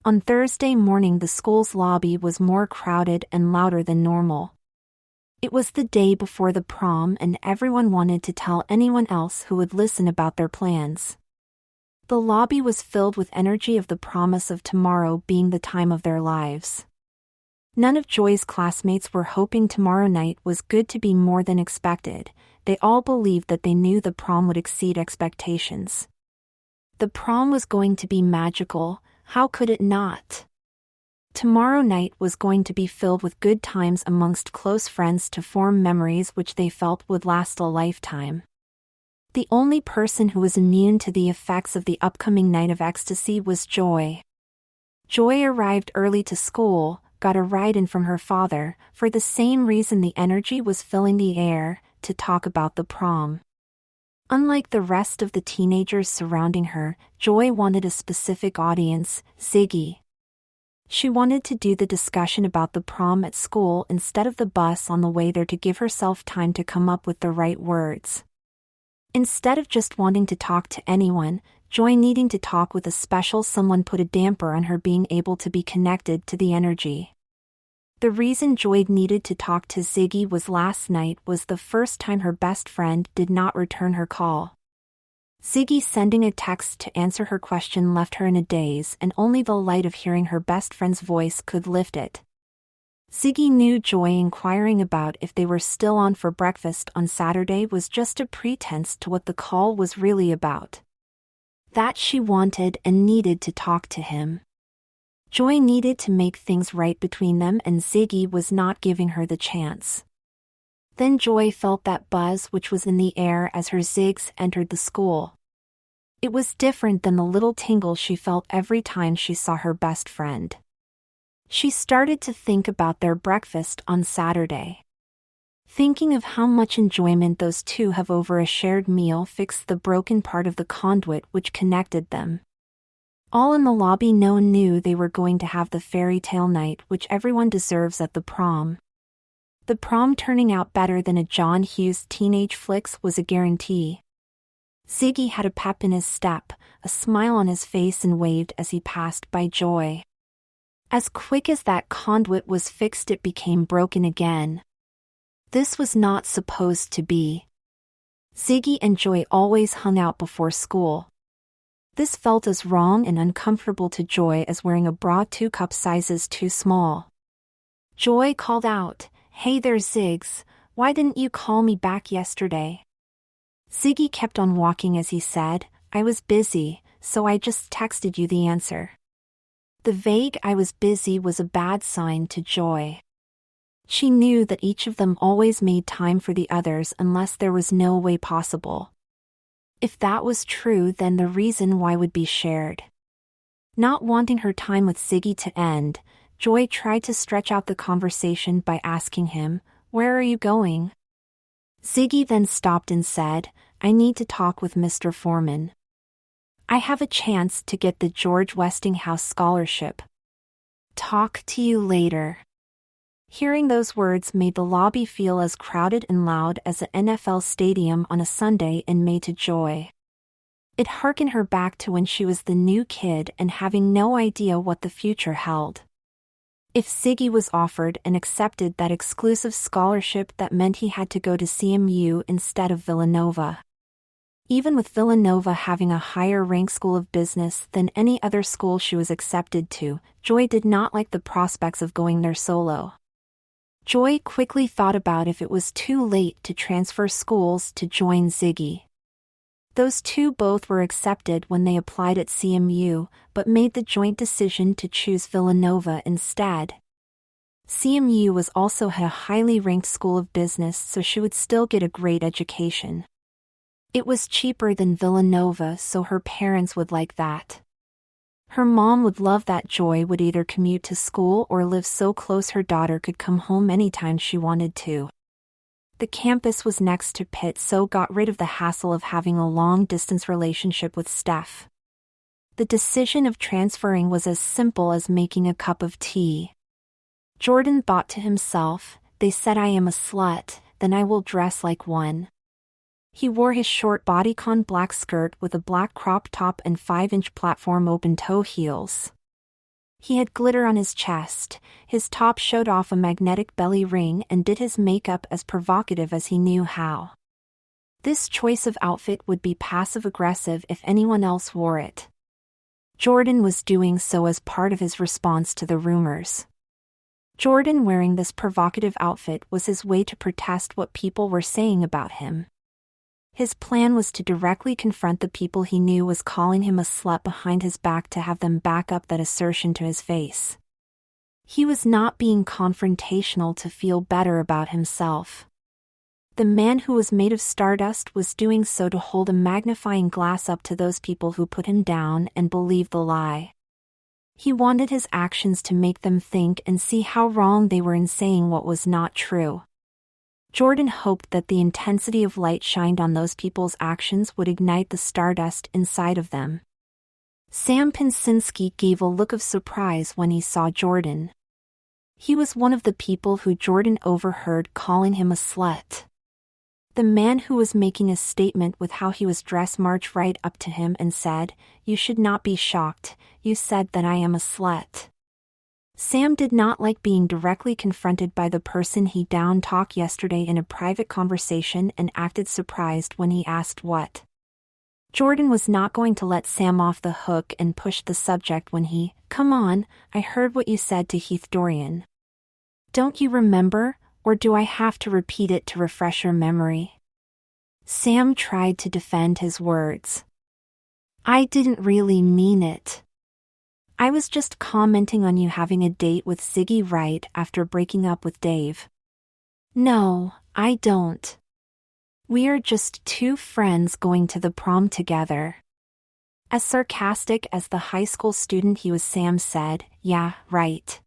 On Thursday morning, the school's lobby was more crowded and louder than normal. It was the day before the prom, and everyone wanted to tell anyone else who would listen about their plans. The lobby was filled with energy of the promise of tomorrow being the time of their lives. None of Joy's classmates were hoping tomorrow night was good to be more than expected. They all believed that they knew the prom would exceed expectations. The prom was going to be magical. How could it not? Tomorrow night was going to be filled with good times amongst close friends to form memories which they felt would last a lifetime. The only person who was immune to the effects of the upcoming night of ecstasy was Joy. Joy arrived early to school, got a ride-in from her father, for the same reason the energy was filling the air, to talk about the prom. Unlike the rest of the teenagers surrounding her, Joy wanted a specific audience, Ziggy. She wanted to do the discussion about the prom at school instead of the bus on the way there to give herself time to come up with the right words. Instead of just wanting to talk to anyone, Joy needing to talk with a special someone put a damper on her being able to be connected to the energy. The reason Joy needed to talk to Ziggy was last night was the first time her best friend did not return her call. Ziggy sending a text to answer her question left her in a daze, and only the light of hearing her best friend's voice could lift it. Ziggy knew Joy inquiring about if they were still on for breakfast on Saturday was just a pretense to what the call was really about. That she wanted and needed to talk to him. Joy needed to make things right between them, and Ziggy was not giving her the chance. Then Joy felt that buzz which was in the air as her Ziggs entered the school. It was different than the little tingle she felt every time she saw her best friend. She started to think about their breakfast on Saturday. Thinking of how much enjoyment those two have over a shared meal fixed the broken part of the conduit which connected them. All in the lobby knew they were going to have the fairy tale night which everyone deserves at the prom. The prom turning out better than a John Hughes teenage flicks was a guarantee. Ziggy had a pep in his step, a smile on his face, and waved as he passed by Joy. As quick as that conduit was fixed, it became broken again. This was not supposed to be. Ziggy and Joy always hung out before school. This felt as wrong and uncomfortable to Joy as wearing a bra 2 cup sizes too small. Joy called out, "Hey there, Ziggs, why didn't you call me back yesterday?" Ziggy kept on walking as he said, "I was busy, so I just texted you the answer." The vague "I was busy" was a bad sign to Joy. She knew that each of them always made time for the others unless there was no way possible. If that was true, then the reason why would be shared. Not wanting her time with Ziggy to end, Joy tried to stretch out the conversation by asking him, "Where are you going?" Ziggy then stopped and said, "I need to talk with Mr. Foreman. I have a chance to get the George Westinghouse scholarship. Talk to you later." Hearing those words made the lobby feel as crowded and loud as an NFL stadium on a Sunday in May to Joy. It harkened her back to when she was the new kid and having no idea what the future held. If Ziggy was offered and accepted that exclusive scholarship, that meant he had to go to CMU instead of Villanova. Even with Villanova having a higher rank school of business than any other school she was accepted to, Joy did not like the prospects of going there solo. Joy quickly thought about if it was too late to transfer schools to join Ziggy. Those two both were accepted when they applied at CMU, but made the joint decision to choose Villanova instead. CMU was also a highly ranked school of business, so she would still get a great education. It was cheaper than Villanova, so her parents would like that. Her mom would love that Joy would either commute to school or live so close her daughter could come home anytime she wanted to. The campus was next to Pitt, so got rid of the hassle of having a long-distance relationship with Steph. The decision of transferring was as simple as making a cup of tea. Jordan thought to himself, "They said I am a slut, then I will dress like one." He wore his short bodycon black skirt with a black crop top and 5-inch platform open-toe heels. He had glitter on his chest, his top showed off a magnetic belly ring and did his makeup as provocative as he knew how. This choice of outfit would be passive-aggressive if anyone else wore it. Jordan was doing so as part of his response to the rumors. Jordan wearing this provocative outfit was his way to protest what people were saying about him. His plan was to directly confront the people he knew was calling him a slut behind his back to have them back up that assertion to his face. He was not being confrontational to feel better about himself. The man who was made of stardust was doing so to hold a magnifying glass up to those people who put him down and believed the lie. He wanted his actions to make them think and see how wrong they were in saying what was not true. Jordan hoped that the intensity of light shined on those people's actions would ignite the stardust inside of them. Sam Pinsinski gave a look of surprise when he saw Jordan. He was one of the people who Jordan overheard calling him a slut. The man who was making a statement with how he was dressed marched right up to him and said, "You should not be shocked, you said that I am a slut." Sam did not like being directly confronted by the person he down-talked yesterday in a private conversation and acted surprised when he asked what. Jordan was not going to let Sam off the hook and pushed the subject when he, "Come on, I heard what you said to Heath Dorian. Don't you remember? Or do I have to repeat it to refresh your memory?" Sam tried to defend his words. "I didn't really mean it. I was just commenting on you having a date with Ziggy right after breaking up with Dave." "No, I don't. We are just two friends going to the prom together." As sarcastic as the high school student he was, Sam said, "Yeah, right."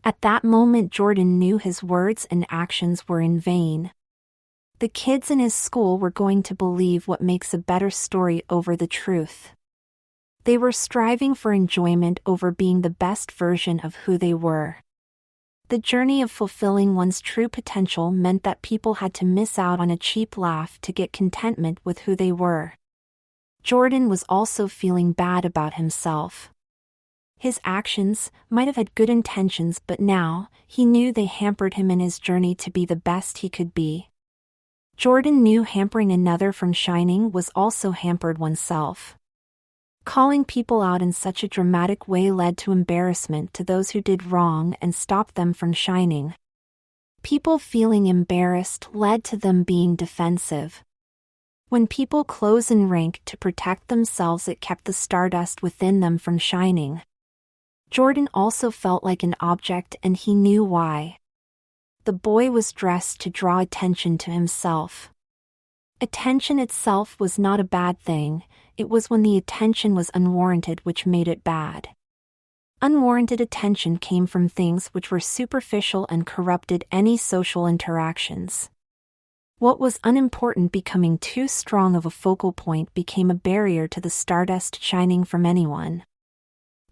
At that moment Jordan knew his words and actions were in vain. The kids in his school were going to believe what makes a better story over the truth. They were striving for enjoyment over being the best version of who they were. The journey of fulfilling one's true potential meant that people had to miss out on a cheap laugh to get contentment with who they were. Jordan was also feeling bad about himself. His actions might have had good intentions, but now, he knew they hampered him in his journey to be the best he could be. Jordan knew hampering another from shining was also hampered oneself. Calling people out in such a dramatic way led to embarrassment to those who did wrong and stopped them from shining. People feeling embarrassed led to them being defensive. When people close in rank to protect themselves, it kept the stardust within them from shining. Jordan also felt like an object, and he knew why. The boy was dressed to draw attention to himself. Attention itself was not a bad thing, it was when the attention was unwarranted which made it bad. Unwarranted attention came from things which were superficial and corrupted any social interactions. What was unimportant becoming too strong of a focal point became a barrier to the stardust shining from anyone.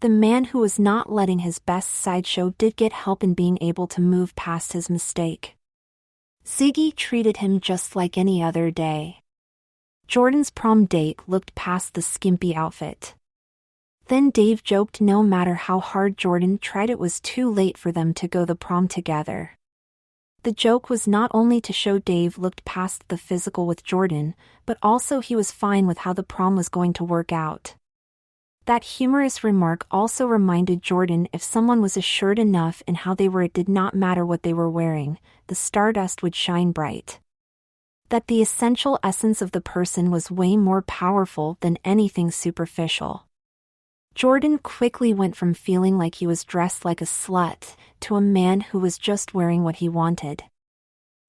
The man who was not letting his best side show did get help in being able to move past his mistake. Ziggy treated him just like any other day. Jordan's prom date looked past the skimpy outfit. Then Dave joked no matter how hard Jordan tried, it was too late for them to go the prom together. The joke was not only to show Dave looked past the physical with Jordan, but also he was fine with how the prom was going to work out. That humorous remark also reminded Jordan if someone was assured enough in how they were, it did not matter what they were wearing, the stardust would shine bright. That the essential essence of the person was way more powerful than anything superficial. Jordan quickly went from feeling like he was dressed like a slut to a man who was just wearing what he wanted.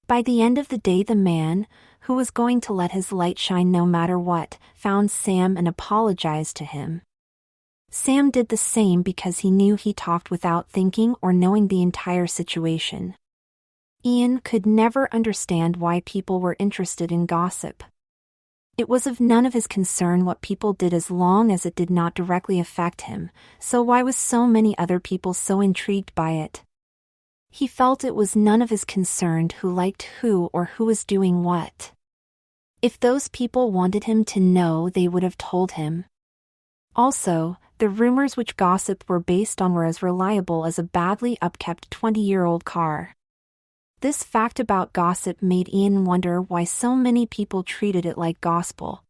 By the end of the day, the man, who was going to let his light shine no matter what, found Sam and apologized to him. Sam did the same because he knew he talked without thinking or knowing the entire situation. Ian could never understand why people were interested in gossip. It was of none of his concern what people did as long as it did not directly affect him, so why was so many other people so intrigued by it? He felt it was none of his concern who liked who or who was doing what. If those people wanted him to know, they would have told him. Also, the rumors which gossip were based on were as reliable as a badly upkept 20-year-old car. This fact about gossip made Ian wonder why so many people treated it like gospel.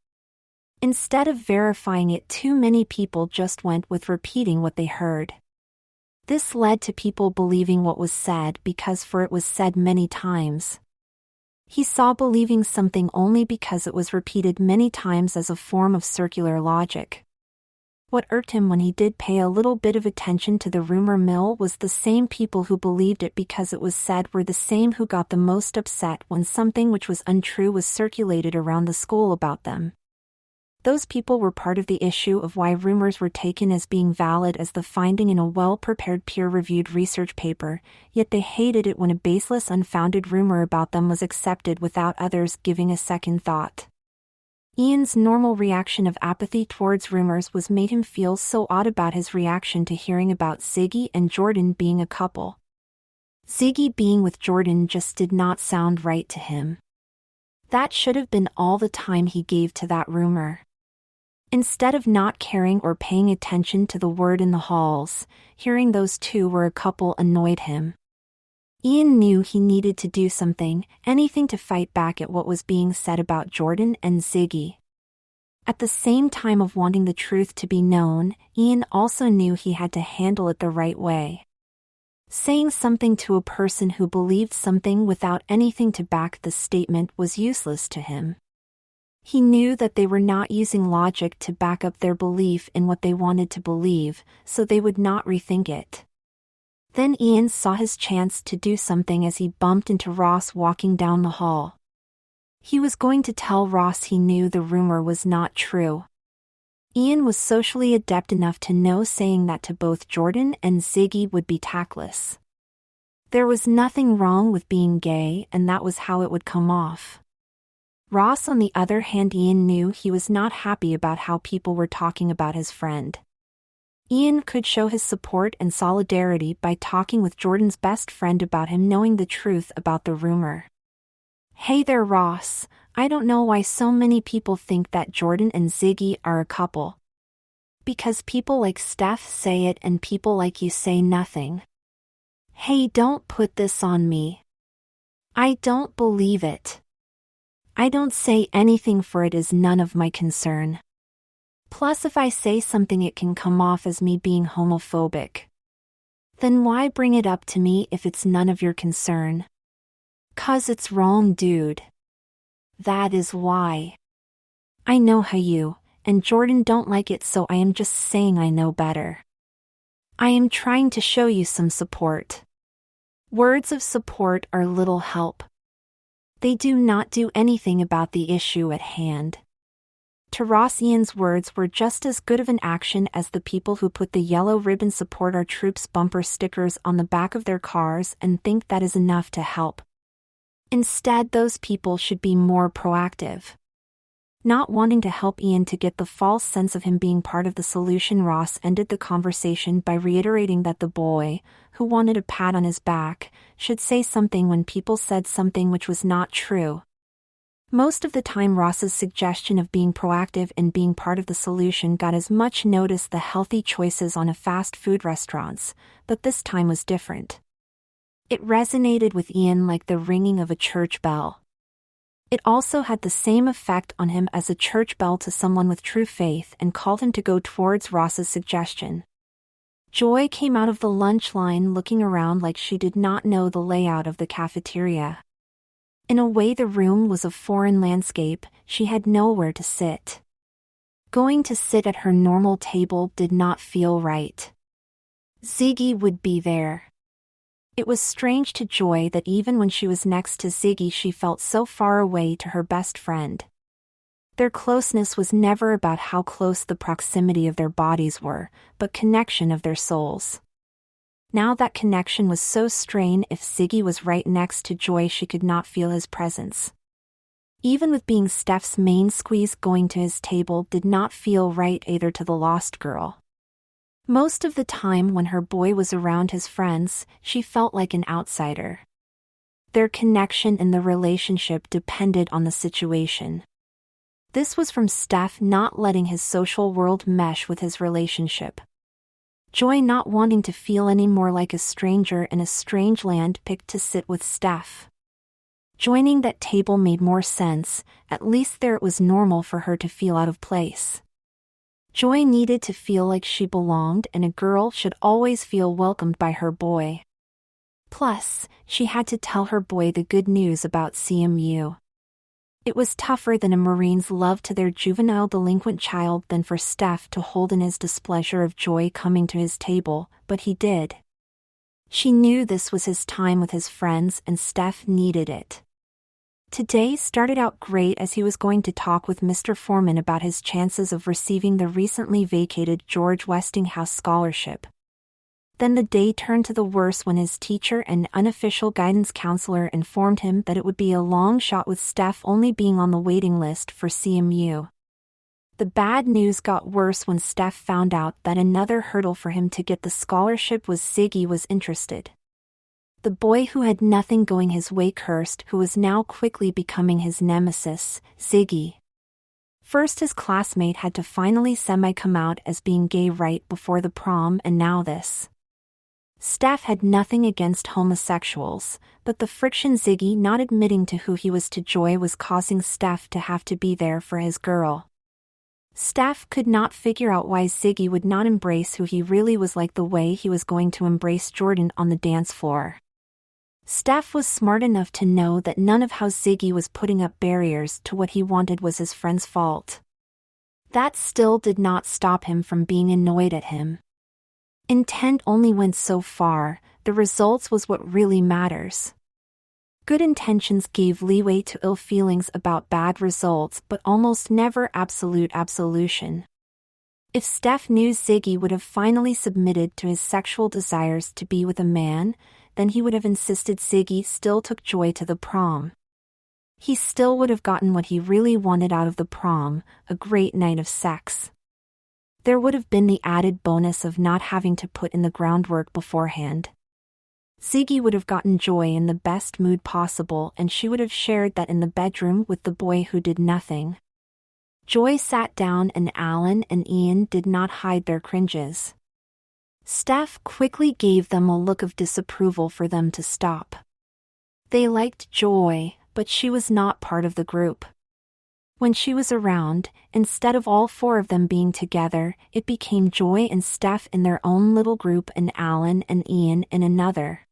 Instead of verifying it, too many people just went with repeating what they heard. This led to people believing what was said because it was said many times. He saw believing something only because it was repeated many times as a form of circular logic. What irked him when he did pay a little bit of attention to the rumor mill was the same people who believed it because it was said were the same who got the most upset when something which was untrue was circulated around the school about them. Those people were part of the issue of why rumors were taken as being valid as the finding in a well-prepared peer-reviewed research paper, yet they hated it when a baseless, unfounded rumor about them was accepted without others giving a second thought. Ian's normal reaction of apathy towards rumors was made him feel so odd about his reaction to hearing about Ziggy and Jordan being a couple. Ziggy being with Jordan just did not sound right to him. That should have been all the time he gave to that rumor. Instead of not caring or paying attention to the word in the halls, hearing those two were a couple annoyed him. Ian knew he needed to do something, anything to fight back at what was being said about Jordan and Ziggy. At the same time of wanting the truth to be known, Ian also knew he had to handle it the right way. Saying something to a person who believed something without anything to back the statement was useless to him. He knew that they were not using logic to back up their belief in what they wanted to believe, so they would not rethink it. Then Ian saw his chance to do something as he bumped into Ross walking down the hall. He was going to tell Ross he knew the rumor was not true. Ian was socially adept enough to know saying that to both Jordan and Ziggy would be tactless. There was nothing wrong with being gay, and that was how it would come off. Ross, on the other hand, Ian knew he was not happy about how people were talking about his friend. Ian could show his support and solidarity by talking with Jordan's best friend about him knowing the truth about the rumor. "Hey there, Ross, I don't know why so many people think that Jordan and Ziggy are a couple. Because people like Steph say it and people like you say nothing. Hey, don't put this on me. I don't believe it. I don't say anything, for it is none of my concern. Plus, if I say something, it can come off as me being homophobic. Then why bring it up to me if it's none of your concern? 'Cause it's wrong, dude. That is why. I know how you and Jordan don't like it, so I am just saying I know better. I am trying to show you some support. Words of support are little help. They do not do anything about the issue at hand." To Ross, Ian's words were just as good of an action as the people who put the yellow ribbon "Support Our Troops" bumper stickers on the back of their cars and think that is enough to help. Instead, those people should be more proactive. Not wanting to help Ian to get the false sense of him being part of the solution, Ross ended the conversation by reiterating that the boy, who wanted a pat on his back, should say something when people said something which was not true. Most of the time, Ross's suggestion of being proactive and being part of the solution got as much notice as the healthy choices on a fast food restaurants, but this time was different. It resonated with Ian like the ringing of a church bell. It also had the same effect on him as a church bell to someone with true faith, and called him to go towards Ross's suggestion. Joy came out of the lunch line looking around like she did not know the layout of the cafeteria. In a way, the room was a foreign landscape. She had nowhere to sit. Going to sit at her normal table did not feel right. Ziggy would be there. It was strange to Joy that even when she was next to Ziggy, she felt so far away to her best friend. Their closeness was never about how close the proximity of their bodies were, but connection of their souls. Now that connection was so strained. If Ziggy was right next to Joy, she could not feel his presence. Even with being Steph's main squeeze, going to his table did not feel right either to the lost girl. Most of the time when her boy was around his friends, she felt like an outsider. Their connection in the relationship depended on the situation. This was from Steph not letting his social world mesh with his relationship. Joy, not wanting to feel any more like a stranger in a strange land, picked to sit with Steph. Joining that table made more sense, at least there it was normal for her to feel out of place. Joy needed to feel like she belonged, and a girl should always feel welcomed by her boy. Plus, she had to tell her boy the good news about CMU. It was tougher than a Marine's love to their juvenile delinquent child than for Steph to hold in his displeasure of Joy coming to his table, but he did. She knew this was his time with his friends, and Steph needed it. Today started out great as he was going to talk with Mr. Foreman about his chances of receiving the recently vacated George Westinghouse scholarship. Then the day turned to the worse when his teacher and unofficial guidance counselor informed him that it would be a long shot with Steph only being on the waiting list for CMU. The bad news got worse when Steph found out that another hurdle for him to get the scholarship was Ziggy was interested. The boy who had nothing going his way, cursed, who was now quickly becoming his nemesis, Ziggy. First his classmate had to finally come out as being gay right before the prom, and now this. Steph had nothing against homosexuals, but the friction Ziggy not admitting to who he was to Joy was causing Steph to have to be there for his girl. Steph could not figure out why Ziggy would not embrace who he really was like the way he was going to embrace Jordan on the dance floor. Steph was smart enough to know that none of how Ziggy was putting up barriers to what he wanted was his friend's fault. That still did not stop him from being annoyed at him. Intent only went so far, the results was what really matters. Good intentions gave leeway to ill feelings about bad results, but almost never absolute absolution. If Steph knew Ziggy would have finally submitted to his sexual desires to be with a man, then he would have insisted Ziggy still took Joy to the prom. He still would have gotten what he really wanted out of the prom, a great night of sex. There would have been the added bonus of not having to put in the groundwork beforehand. Ziggy would have gotten Joy in the best mood possible, and she would have shared that in the bedroom with the boy who did nothing. Joy sat down, and Alan and Ian did not hide their cringes. Steph quickly gave them a look of disapproval for them to stop. They liked Joy, but she was not part of the group. When she was around, instead of all four of them being together, it became Joy and Steph in their own little group and Alan and Ian in another.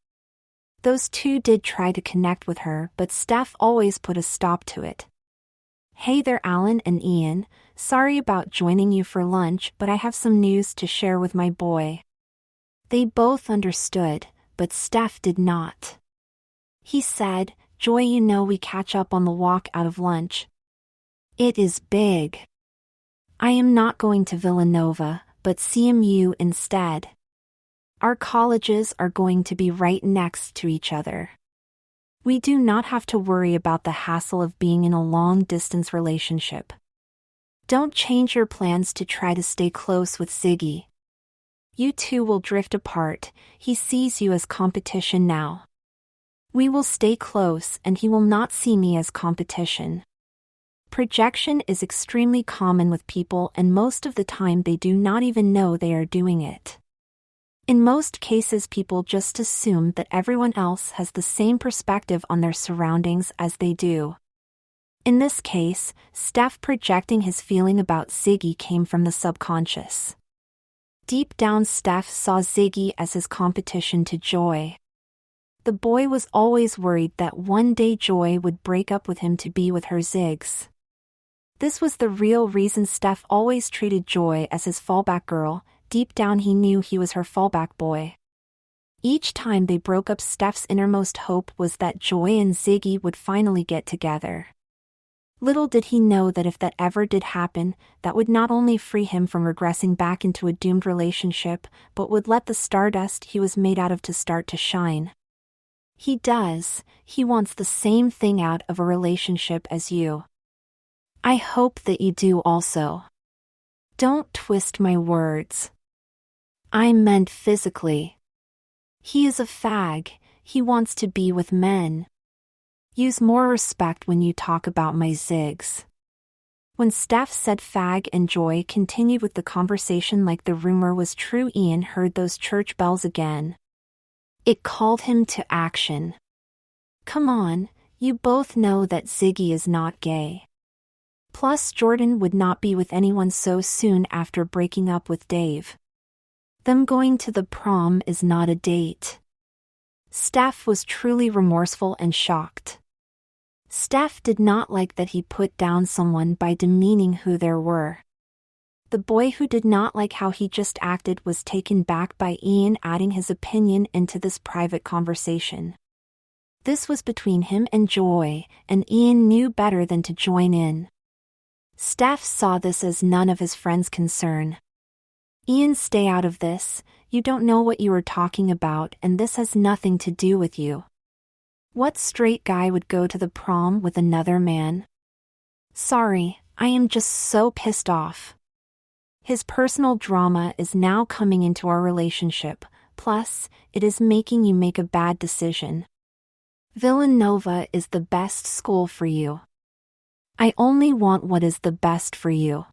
Those two did try to connect with her, but Steph always put a stop to it. "Hey there, Alan and Ian, sorry about joining you for lunch, but I have some news to share with my boy." They both understood, but Steph did not. He said, "Joy, you know we catch up on the walk out of lunch. It is big. I am not going to Villanova, but CMU instead. Our colleges are going to be right next to each other. We do not have to worry about the hassle of being in a long-distance relationship. Don't change your plans to try to stay close with Ziggy. You two will drift apart, he sees you as competition now. We will stay close, and he will not see me as competition." Projection is extremely common with people, and most of the time they do not even know they are doing it. In most cases, people just assume that everyone else has the same perspective on their surroundings as they do. In this case, Steph projecting his feeling about Ziggy came from the subconscious. Deep down, Steph saw Ziggy as his competition to Joy. The boy was always worried that one day Joy would break up with him to be with her Ziggs. This was the real reason Steph always treated Joy as his fallback girl. Deep down he knew he was her fallback boy. Each time they broke up, Steph's innermost hope was that Joy and Ziggy would finally get together. Little did he know that if that ever did happen, that would not only free him from regressing back into a doomed relationship, but would let the stardust he was made out of to start to shine. He wants the same thing out of a relationship as you. I hope that you do also. Don't twist my words. I meant physically. He is a fag, he wants to be with men. Use more respect when you talk about my zigs. When Steph said fag and Joy continued with the conversation like the rumor was true, Ian heard those church bells again. It called him to action. Come on, you both know that Ziggy is not gay. Plus, Jordan would not be with anyone so soon after breaking up with Dave. Them going to the prom is not a date. Steph was truly remorseful and shocked. Steph did not like that he put down someone by demeaning who they were. The boy who did not like how he just acted was taken back by Ian adding his opinion into this private conversation. This was between him and Joy, and Ian knew better than to join in. Steph saw this as none of his friends' concern. Ian, stay out of this, you don't know what you are talking about and this has nothing to do with you. What straight guy would go to the prom with another man? Sorry, I am just so pissed off. His personal drama is now coming into our relationship, plus, it is making you make a bad decision. Villanova is the best school for you. I only want what is the best for you.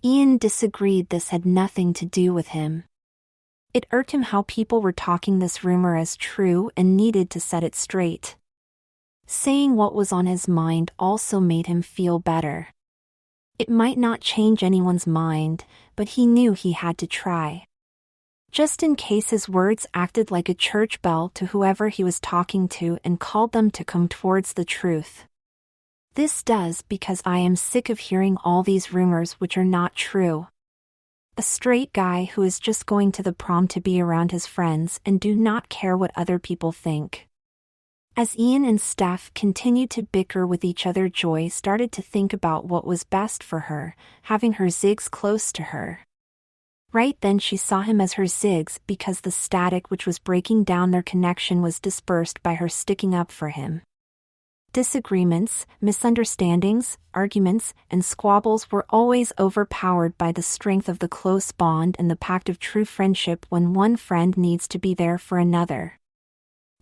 Ian disagreed. This had nothing to do with him. It irked him how people were talking this rumor as true and needed to set it straight. Saying what was on his mind also made him feel better. It might not change anyone's mind, but he knew he had to try. Just in case his words acted like a church bell to whoever he was talking to and called them to come towards the truth. This does because I am sick of hearing all these rumors which are not true. A straight guy who is just going to the prom to be around his friends and do not care what other people think. As Ian and Steph continued to bicker with each other, Joy started to think about what was best for her, having her zigs close to her. Right then she saw him as her zigs because the static which was breaking down their connection was dispersed by her sticking up for him. Disagreements, misunderstandings, arguments, and squabbles were always overpowered by the strength of the close bond and the pact of true friendship when one friend needs to be there for another.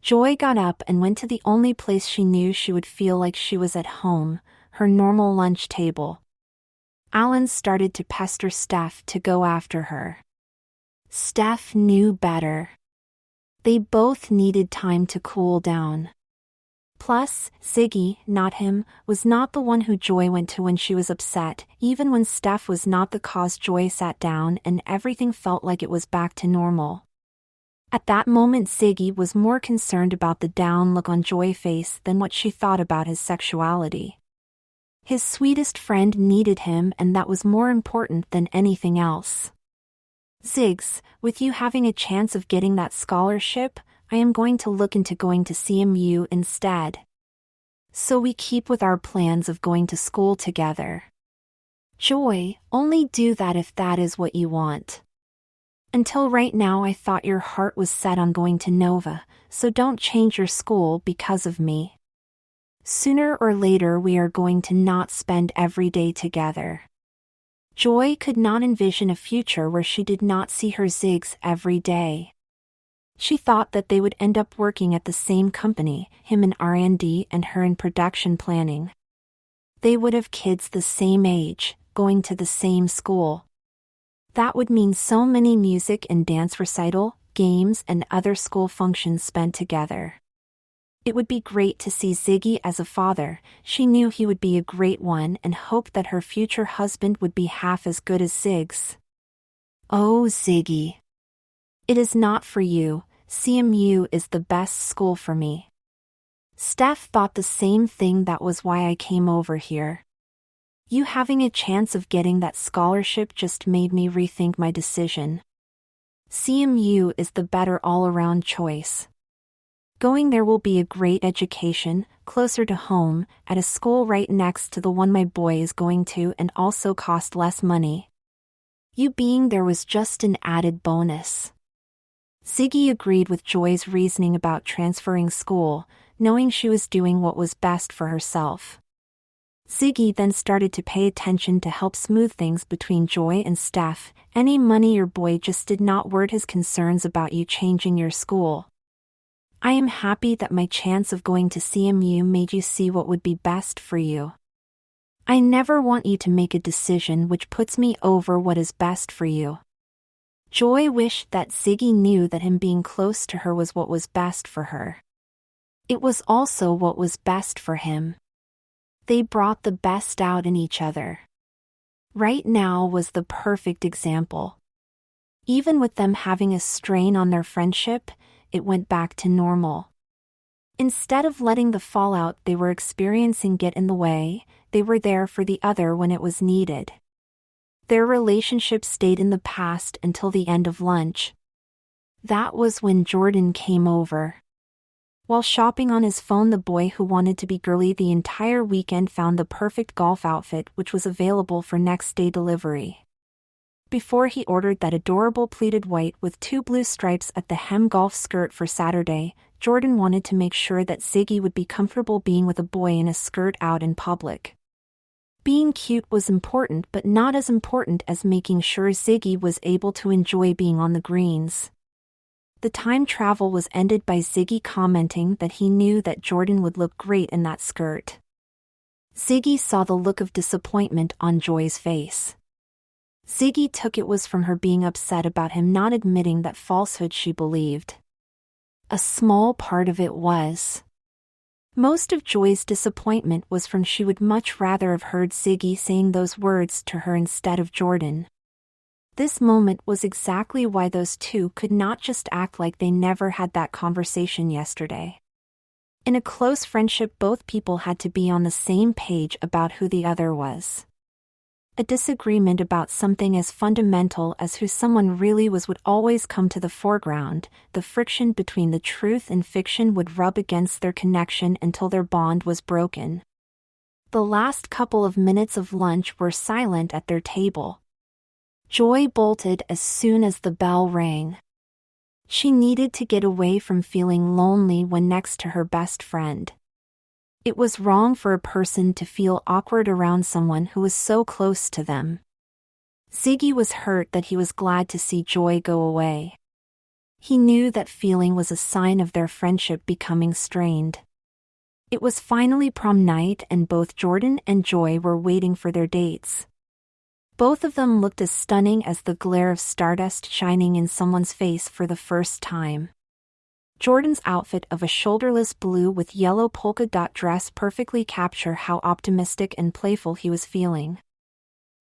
Joy got up and went to the only place she knew she would feel like she was at home, her normal lunch table. Alan started to pester Steph to go after her. Steph knew better. They both needed time to cool down. Plus, Ziggy, not him, was not the one who Joy went to when she was upset. Even when Steph was not the cause, Joy sat down and everything felt like it was back to normal. At that moment, Ziggy was more concerned about the down look on Joy's face than what she thought about his sexuality. His sweetest friend needed him, and that was more important than anything else. Ziggs, with you having a chance of getting that scholarship, I am going to look into going to CMU instead. So we keep with our plans of going to school together. Joy, only do that if that is what you want. Until right now I thought your heart was set on going to Nova, so don't change your school because of me. Sooner or later we are going to not spend every day together. Joy could not envision a future where she did not see her Ziggs every day. She thought that they would end up working at the same company, him in R&D and her in production planning. They would have kids the same age, going to the same school. That would mean so many music and dance recital, games and other school functions spent together. It would be great to see Ziggy as a father. She knew he would be a great one and hoped that her future husband would be half as good as Ziggs. Oh, Ziggy. It is not for you. CMU is the best school for me. Steph thought the same thing. That was why I came over here. You having a chance of getting that scholarship just made me rethink my decision. CMU is the better all-around choice. Going there will be a great education, closer to home, at a school right next to the one my boy is going to, and also cost less money. You being there was just an added bonus. Ziggy agreed with Joy's reasoning about transferring school, knowing she was doing what was best for herself. Ziggy then started to pay attention to help smooth things between Joy and Steph. Any money your boy just did not word his concerns about you changing your school. I am happy that my chance of going to CMU made you see what would be best for you. I never want you to make a decision which puts me over what is best for you. Joy wished that Ziggy knew that him being close to her was what was best for her. It was also what was best for him. They brought the best out in each other. Right now was the perfect example. Even with them having a strain on their friendship, it went back to normal. Instead of letting the fallout they were experiencing get in the way, they were there for the other when it was needed. Their relationship stayed in the past until the end of lunch. That was when Jordan came over. While shopping on his phone, the boy who wanted to be girly the entire weekend found the perfect golf outfit which was available for next day delivery. Before he ordered that adorable pleated white with 2 blue stripes at the hem golf skirt for Saturday, Jordan wanted to make sure that Ziggy would be comfortable being with a boy in a skirt out in public. Being cute was important, but not as important as making sure Ziggy was able to enjoy being on the greens. The time travel was ended by Ziggy commenting that he knew that Jordan would look great in that skirt. Ziggy saw the look of disappointment on Joy's face. Ziggy took it was from her being upset about him not admitting that falsehood she believed. A small part of it was. Most of Joy's disappointment was from she would much rather have heard Ziggy saying those words to her instead of Jordan. This moment was exactly why those two could not just act like they never had that conversation yesterday. In a close friendship, both people had to be on the same page about who the other was. A disagreement about something as fundamental as who someone really was would always come to the foreground. The friction between the truth and fiction would rub against their connection until their bond was broken. The last couple of minutes of lunch were silent at their table. Joy bolted as soon as the bell rang. She needed to get away from feeling lonely when next to her best friend. It was wrong for a person to feel awkward around someone who was so close to them. Ziggy was hurt that he was glad to see Joy go away. He knew that feeling was a sign of their friendship becoming strained. It was finally prom night and both Jordan and Joy were waiting for their dates. Both of them looked as stunning as the glare of stardust shining in someone's face for the first time. Jordan's outfit of a shoulderless blue with yellow polka dot dress perfectly captured how optimistic and playful he was feeling.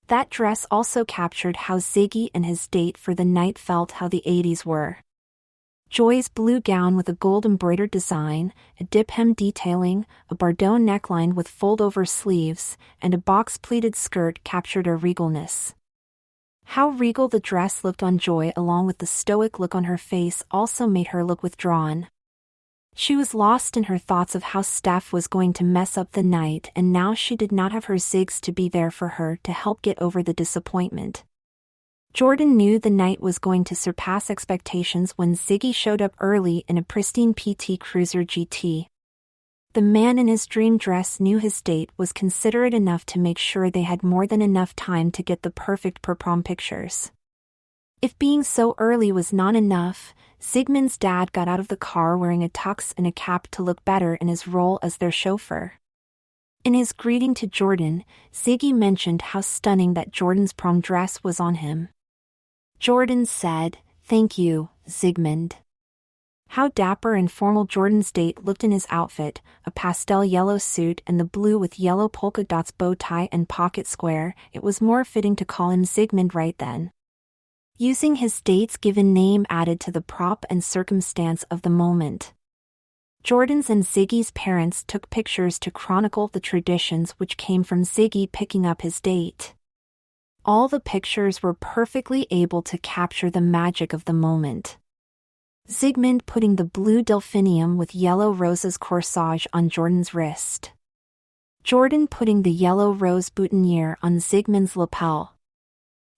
That dress also captured how Ziggy and his date for the night felt how the 80s were. Joy's blue gown with a gold embroidered design, a dip hem detailing, a Bordeaux neckline with fold-over sleeves, and a box-pleated skirt captured her regalness. How regal the dress looked on Joy along with the stoic look on her face also made her look withdrawn. She was lost in her thoughts of how Steph was going to mess up the night, and now she did not have her Ziggs to be there for her to help get over the disappointment. Jordan knew the night was going to surpass expectations when Ziggy showed up early in a pristine PT Cruiser GT. The man in his dream dress knew his date was considerate enough to make sure they had more than enough time to get the perfect prom pictures. If being so early was not enough, Zygmunt's dad got out of the car wearing a tux and a cap to look better in his role as their chauffeur. In his greeting to Jordan, Ziggy mentioned how stunning that Jordan's prom dress was on him. Jordan said, "Thank you, Zygmunt." How dapper and formal Jordan's date looked in his outfit, a pastel yellow suit and the blue with yellow polka dots bow tie and pocket square. It was more fitting to call him Zygmunt right then. Using his date's given name added to the prop and circumstance of the moment. Jordan's and Ziggy's parents took pictures to chronicle the traditions which came from Ziggy picking up his date. All the pictures were perfectly able to capture the magic of the moment. Zygmunt putting the blue delphinium with yellow roses corsage on Jordan's wrist. Jordan putting the yellow rose boutonniere on Zygmunt's lapel.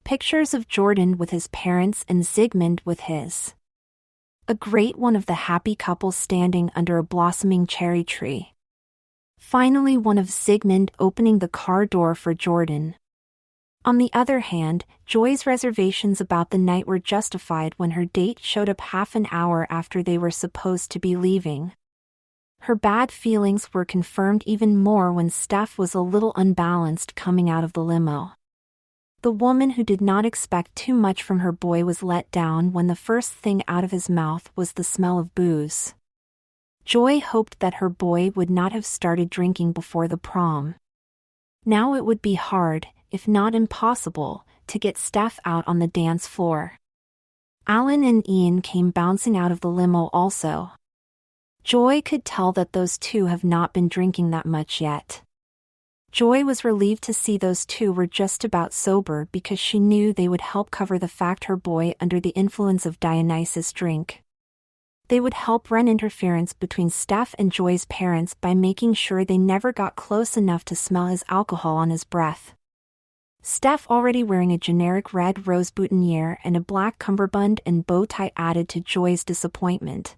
Pictures of Jordan with his parents and Zygmunt with his. A great one of the happy couple standing under a blossoming cherry tree. Finally, one of Zygmunt opening the car door for Jordan. On the other hand, Joy's reservations about the night were justified when her date showed up half an hour after they were supposed to be leaving. Her bad feelings were confirmed even more when Steph was a little unbalanced coming out of the limo. The woman who did not expect too much from her boy was let down when the first thing out of his mouth was the smell of booze. Joy hoped that her boy would not have started drinking before the prom. Now it would be hard, if not impossible, to get Steph out on the dance floor. Alan and Ian came bouncing out of the limo also. Joy could tell that those two have not been drinking that much yet. Joy was relieved to see those two were just about sober because she knew they would help cover the fact her boy under the influence of Dionysus drink. They would help run interference between Steph and Joy's parents by making sure they never got close enough to smell his alcohol on his breath. Steph, already wearing a generic red rose boutonniere and a black cummerbund and bow tie, added to Joy's disappointment.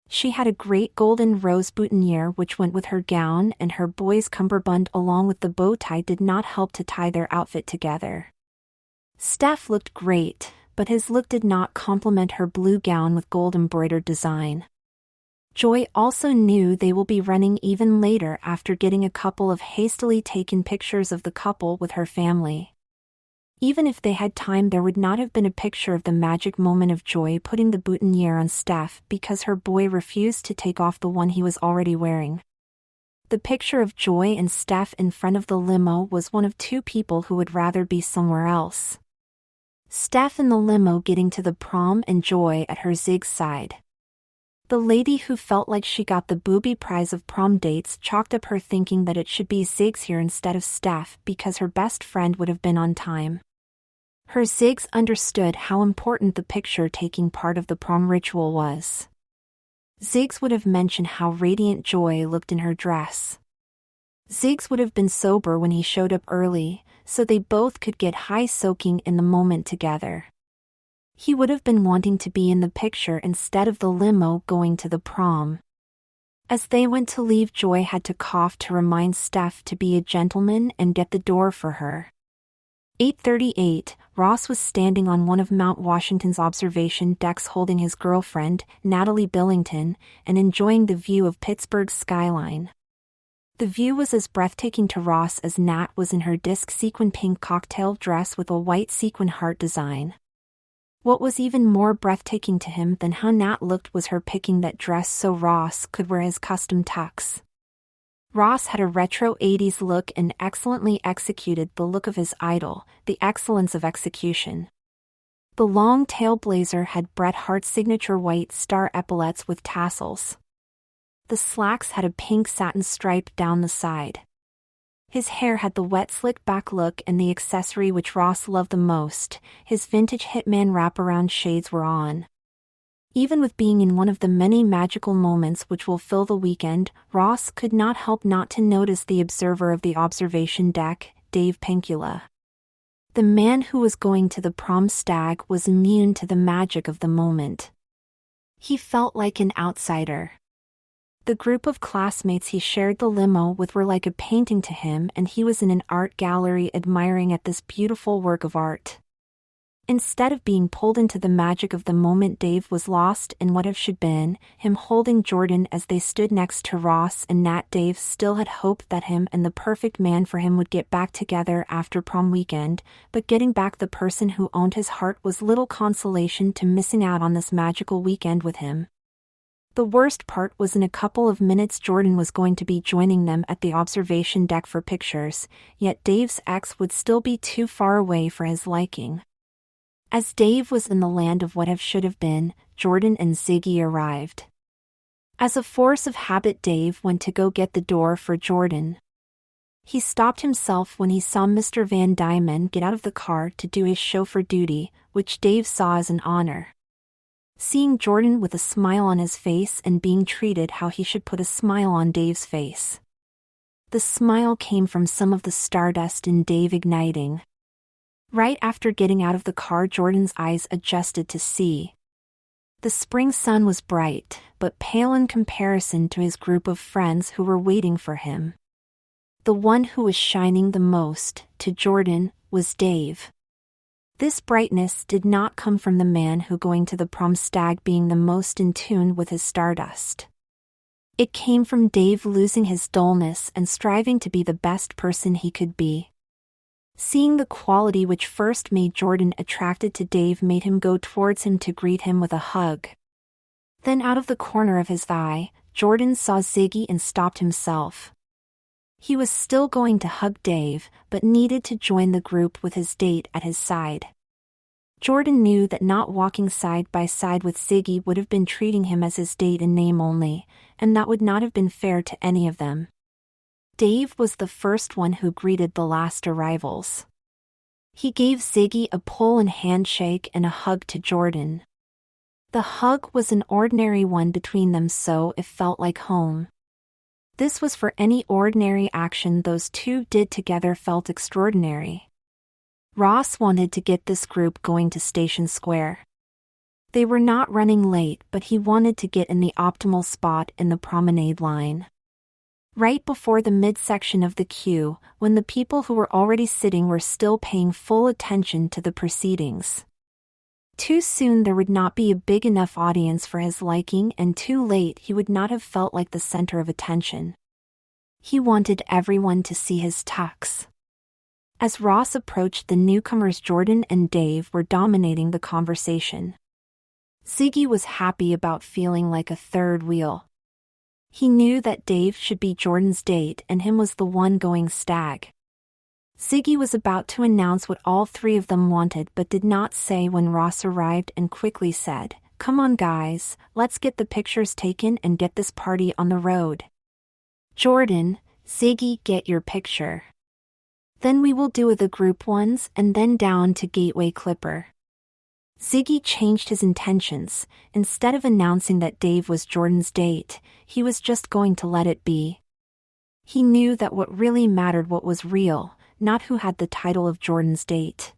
She had a great golden rose boutonniere which went with her gown, and her boy's cummerbund along with the bow tie did not help to tie their outfit together. Steph looked great, but his look did not complement her blue gown with gold embroidered design. Joy also knew they will be running even later after getting a couple of hastily taken pictures of the couple with her family. Even if they had time, there would not have been a picture of the magic moment of Joy putting the boutonniere on Steph because her boy refused to take off the one he was already wearing. The picture of Joy and Steph in front of the limo was one of two people who would rather be somewhere else. Steph in the limo getting to the prom and Joy at her Zig's side. The lady who felt like she got the booby prize of prom dates chalked up her thinking that it should be Zig's here instead of Steph because her best friend would have been on time. Her Zig's understood how important the picture-taking part of the prom ritual was. Zig's would have mentioned how radiant Joy looked in her dress. Zig's would have been sober when he showed up early, so they both could get high soaking in the moment together. He would have been wanting to be in the picture instead of the limo going to the prom. As they went to leave, Joy had to cough to remind Steph to be a gentleman and get the door for her. 8:38, Ross was standing on one of Mount Washington's observation decks holding his girlfriend, Natalie Billington, and enjoying the view of Pittsburgh's skyline. The view was as breathtaking to Ross as Nat was in her disc sequin pink cocktail dress with a white sequin heart design. What was even more breathtaking to him than how Nat looked was her picking that dress so Ross could wear his custom tux. Ross had a retro 80s look and excellently executed the look of his idol, the excellence of execution. The long tail blazer had Bret Hart's signature white star epaulets with tassels. The slacks had a pink satin stripe down the side. His hair had the wet slick back look, and the accessory which Ross loved the most, his vintage Hitman wraparound shades, were on. Even with being in one of the many magical moments which will fill the weekend, Ross could not help not to notice the observer of the observation deck, Dave Penkula. The man who was going to the prom stag was immune to the magic of the moment. He felt like an outsider. The group of classmates he shared the limo with were like a painting to him, and he was in an art gallery admiring at this beautiful work of art. Instead of being pulled into the magic of the moment, Dave was lost in what have should been, him holding Jordan as they stood next to Ross and Nat. Dave still had hope that him and the perfect man for him would get back together after prom weekend, but getting back the person who owned his heart was little consolation to missing out on this magical weekend with him. The worst part was in a couple of minutes Jordan was going to be joining them at the observation deck for pictures, yet Dave's ex would still be too far away for his liking. As Dave was in the land of what have should have been, Jordan and Ziggy arrived. As a force of habit, Dave went to go get the door for Jordan. He stopped himself when he saw Mr. Van Dymen get out of the car to do his chauffeur duty, which Dave saw as an honor. Seeing Jordan with a smile on his face and being treated how he should put a smile on Dave's face. The smile came from some of the stardust in Dave igniting. Right after getting out of the car, Jordan's eyes adjusted to see. The spring sun was bright, but pale in comparison to his group of friends who were waiting for him. The one who was shining the most, to Jordan, was Dave. This brightness did not come from the man who going to the prom stag being the most in tune with his stardust. It came from Dave losing his dullness and striving to be the best person he could be. Seeing the quality which first made Jordan attracted to Dave made him go towards him to greet him with a hug. Then out of the corner of his eye, Jordan saw Ziggy and stopped himself. He was still going to hug Dave, but needed to join the group with his date at his side. Jordan knew that not walking side by side with Ziggy would have been treating him as his date in name only, and that would not have been fair to any of them. Dave was the first one who greeted the last arrivals. He gave Ziggy a pull and handshake and a hug to Jordan. The hug was an ordinary one between them, so it felt like home. This was for any ordinary action those two did together felt extraordinary. Ross wanted to get this group going to Station Square. They were not running late, but he wanted to get in the optimal spot in the promenade line. Right before the midsection of the queue, when the people who were already sitting were still paying full attention to the proceedings. Too soon there would not be a big enough audience for his liking, and too late he would not have felt like the center of attention. He wanted everyone to see his tux. As Ross approached the newcomers, Jordan and Dave were dominating the conversation. Ziggy was happy about feeling like a third wheel. He knew that Dave should be Jordan's date and him was the one going stag. Ziggy was about to announce what all three of them wanted but did not say when Ross arrived and quickly said, "Come on guys, let's get the pictures taken and get this party on the road." "Jordan, Ziggy, get your picture. Then we will do the group ones and then down to Gateway Clipper." Ziggy changed his intentions. Instead of announcing that Dave was Jordan's date, he was just going to let it be. He knew that what really mattered what was real, not who had the title of Jordan's date.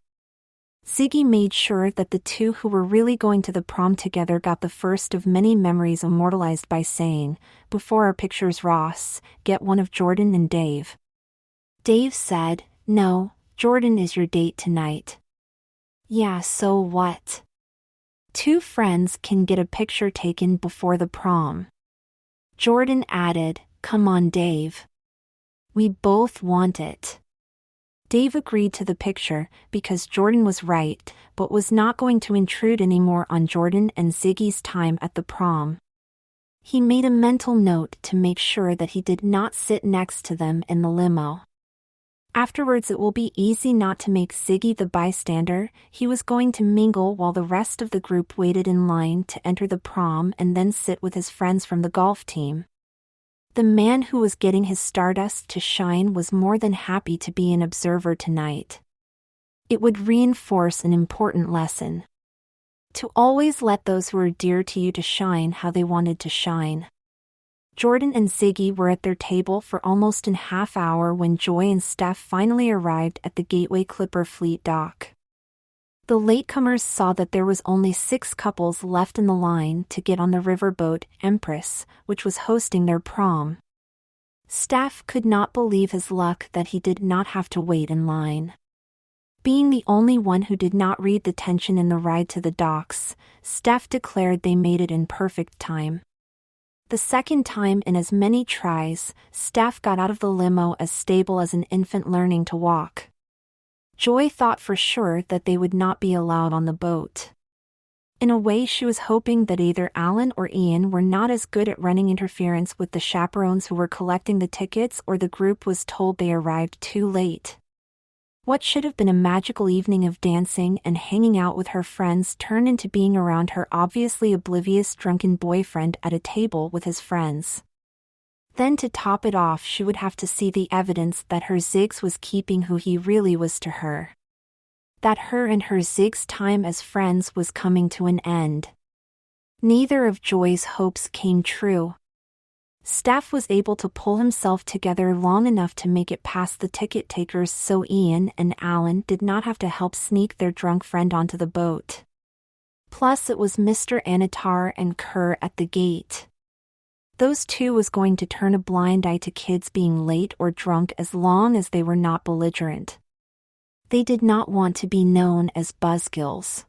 Ziggy made sure that the two who were really going to the prom together got the first of many memories immortalized by saying, "Before our pictures, Ross, get one of Jordan and Dave." Dave said, "No, Jordan is your date tonight." "Yeah, so what? Two friends can get a picture taken before the prom." Jordan added, "Come on, Dave. We both want it." Dave agreed to the picture because Jordan was right, but was not going to intrude anymore on Jordan and Ziggy's time at the prom. He made a mental note to make sure that he did not sit next to them in the limo. Afterwards it will be easy not to make Ziggy the bystander. He was going to mingle while the rest of the group waited in line to enter the prom and then sit with his friends from the golf team. The man who was getting his stardust to shine was more than happy to be an observer tonight. It would reinforce an important lesson. To always let those who are dear to you to shine how they wanted to shine. Jordan and Ziggy were at their table for almost an half hour when Joy and Steph finally arrived at the Gateway Clipper Fleet dock. The latecomers saw that there was only 6 couples left in the line to get on the riverboat Empress, which was hosting their prom. Steph could not believe his luck that he did not have to wait in line. Being the only one who did not read the tension in the ride to the docks, Steph declared they made it in perfect time. The second time in as many tries, Steph got out of the limo as stable as an infant learning to walk. Joy thought for sure that they would not be allowed on the boat. In a way she was hoping that either Alan or Ian were not as good at running interference with the chaperones who were collecting the tickets, or the group was told they arrived too late. What should have been a magical evening of dancing and hanging out with her friends turned into being around her obviously oblivious drunken boyfriend at a table with his friends. Then to top it off she would have to see the evidence that her Ziggs was keeping who he really was to her. That her and her Ziggs' time as friends was coming to an end. Neither of Joy's hopes came true. Steph was able to pull himself together long enough to make it past the ticket takers so Ian and Alan did not have to help sneak their drunk friend onto the boat. Plus it was Mr. Anitar and Kerr at the gate. Those two was going to turn a blind eye to kids being late or drunk as long as they were not belligerent. They did not want to be known as buzzkills.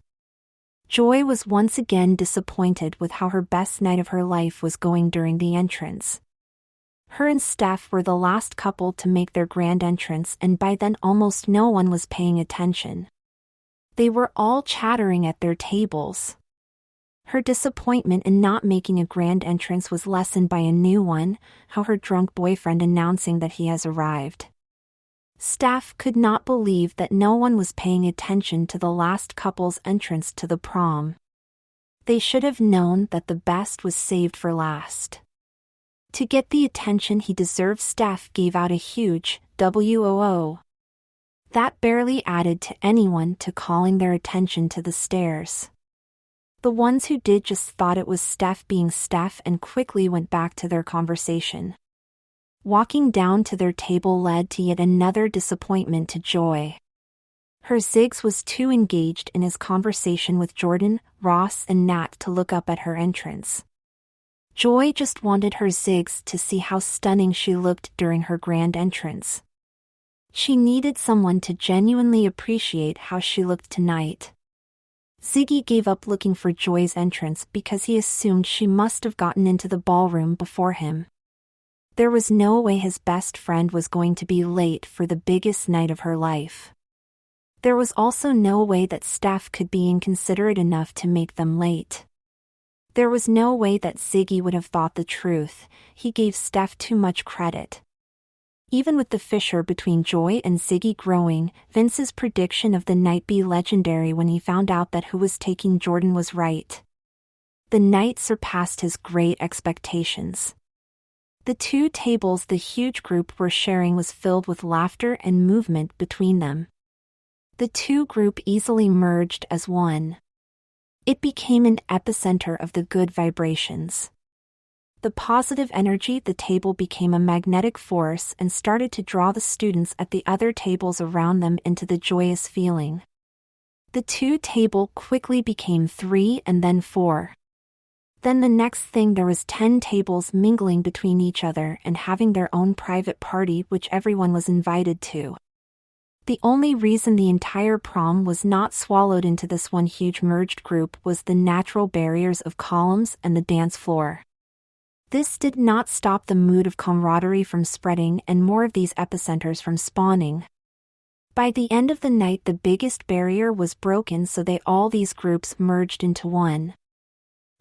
Joy was once again disappointed with how her best night of her life was going during the entrance. Her and Steph were the last couple to make their grand entrance, and by then almost no one was paying attention. They were all chattering at their tables. Her disappointment in not making a grand entrance was lessened by a new one, how her drunk boyfriend announcing that he has arrived. Steph could not believe that no one was paying attention to the last couple's entrance to the prom. They should have known that the best was saved for last. To get the attention he deserved, Steph gave out a huge "WOO." That barely added to anyone to calling their attention to the stairs. The ones who did just thought it was Steph being Steph and quickly went back to their conversation. Walking down to their table led to yet another disappointment to Joy. Her Ziggs was too engaged in his conversation with Jordan, Ross and Nat to look up at her entrance. Joy just wanted her Ziggs to see how stunning she looked during her grand entrance. She needed someone to genuinely appreciate how she looked tonight. Ziggy gave up looking for Joy's entrance because he assumed she must have gotten into the ballroom before him. There was no way his best friend was going to be late for the biggest night of her life. There was also no way that Steph could be inconsiderate enough to make them late. There was no way that Ziggy would have thought the truth. He gave Steph too much credit. Even with the fissure between Joy and Ziggy growing, Vince's prediction of the night be legendary when he found out that who was taking Jordan was right. The night surpassed his great expectations. The two tables the huge group were sharing was filled with laughter and movement between them. The two groups easily merged as one. It became an epicenter of the good vibrations. The positive energy the table became a magnetic force and started to draw the students at the other tables around them into the joyous feeling. The two table quickly became 3 and then 4. Then the next thing there was 10 tables mingling between each other and having their own private party which everyone was invited to. The only reason the entire prom was not swallowed into this one huge merged group was the natural barriers of columns and the dance floor. This did not stop the mood of camaraderie from spreading and more of these epicenters from spawning. By the end of the night the biggest barrier was broken, so all these groups merged into one.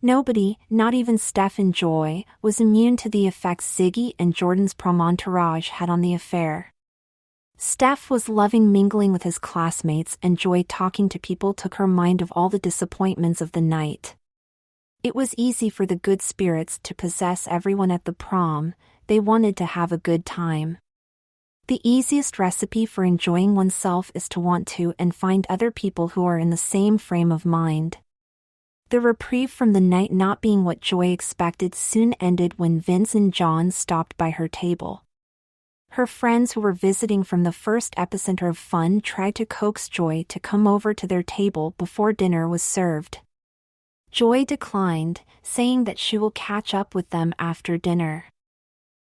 Nobody, not even Steph and Joy, was immune to the effects Ziggy and Jordan's prom entourage had on the affair. Steph was loving mingling with his classmates, and Joy talking to people took her mind of all the disappointments of the night. It was easy for the good spirits to possess everyone at the prom. They wanted to have a good time. The easiest recipe for enjoying oneself is to want to and find other people who are in the same frame of mind. The reprieve from the night not being what Joy expected soon ended when Vince and John stopped by her table. Her friends who were visiting from the first epicenter of fun tried to coax Joy to come over to their table before dinner was served. Joy declined, saying that she will catch up with them after dinner.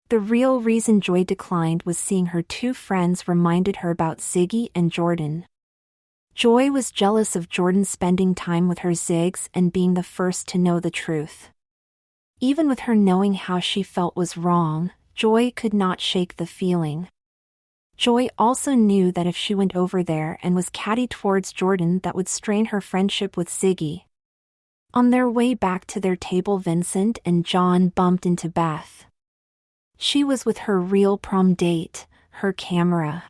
The real reason Joy declined was seeing her two friends reminded her about Ziggy and Jordan. Joy was jealous of Jordan spending time with her Ziggs and being the first to know the truth. Even with her knowing how she felt was wrong, Joy could not shake the feeling. Joy also knew that if she went over there and was catty towards Jordan, that would strain her friendship with Ziggy. On their way back to their table, Vincent and John bumped into Beth. She was with her real prom date, her camera.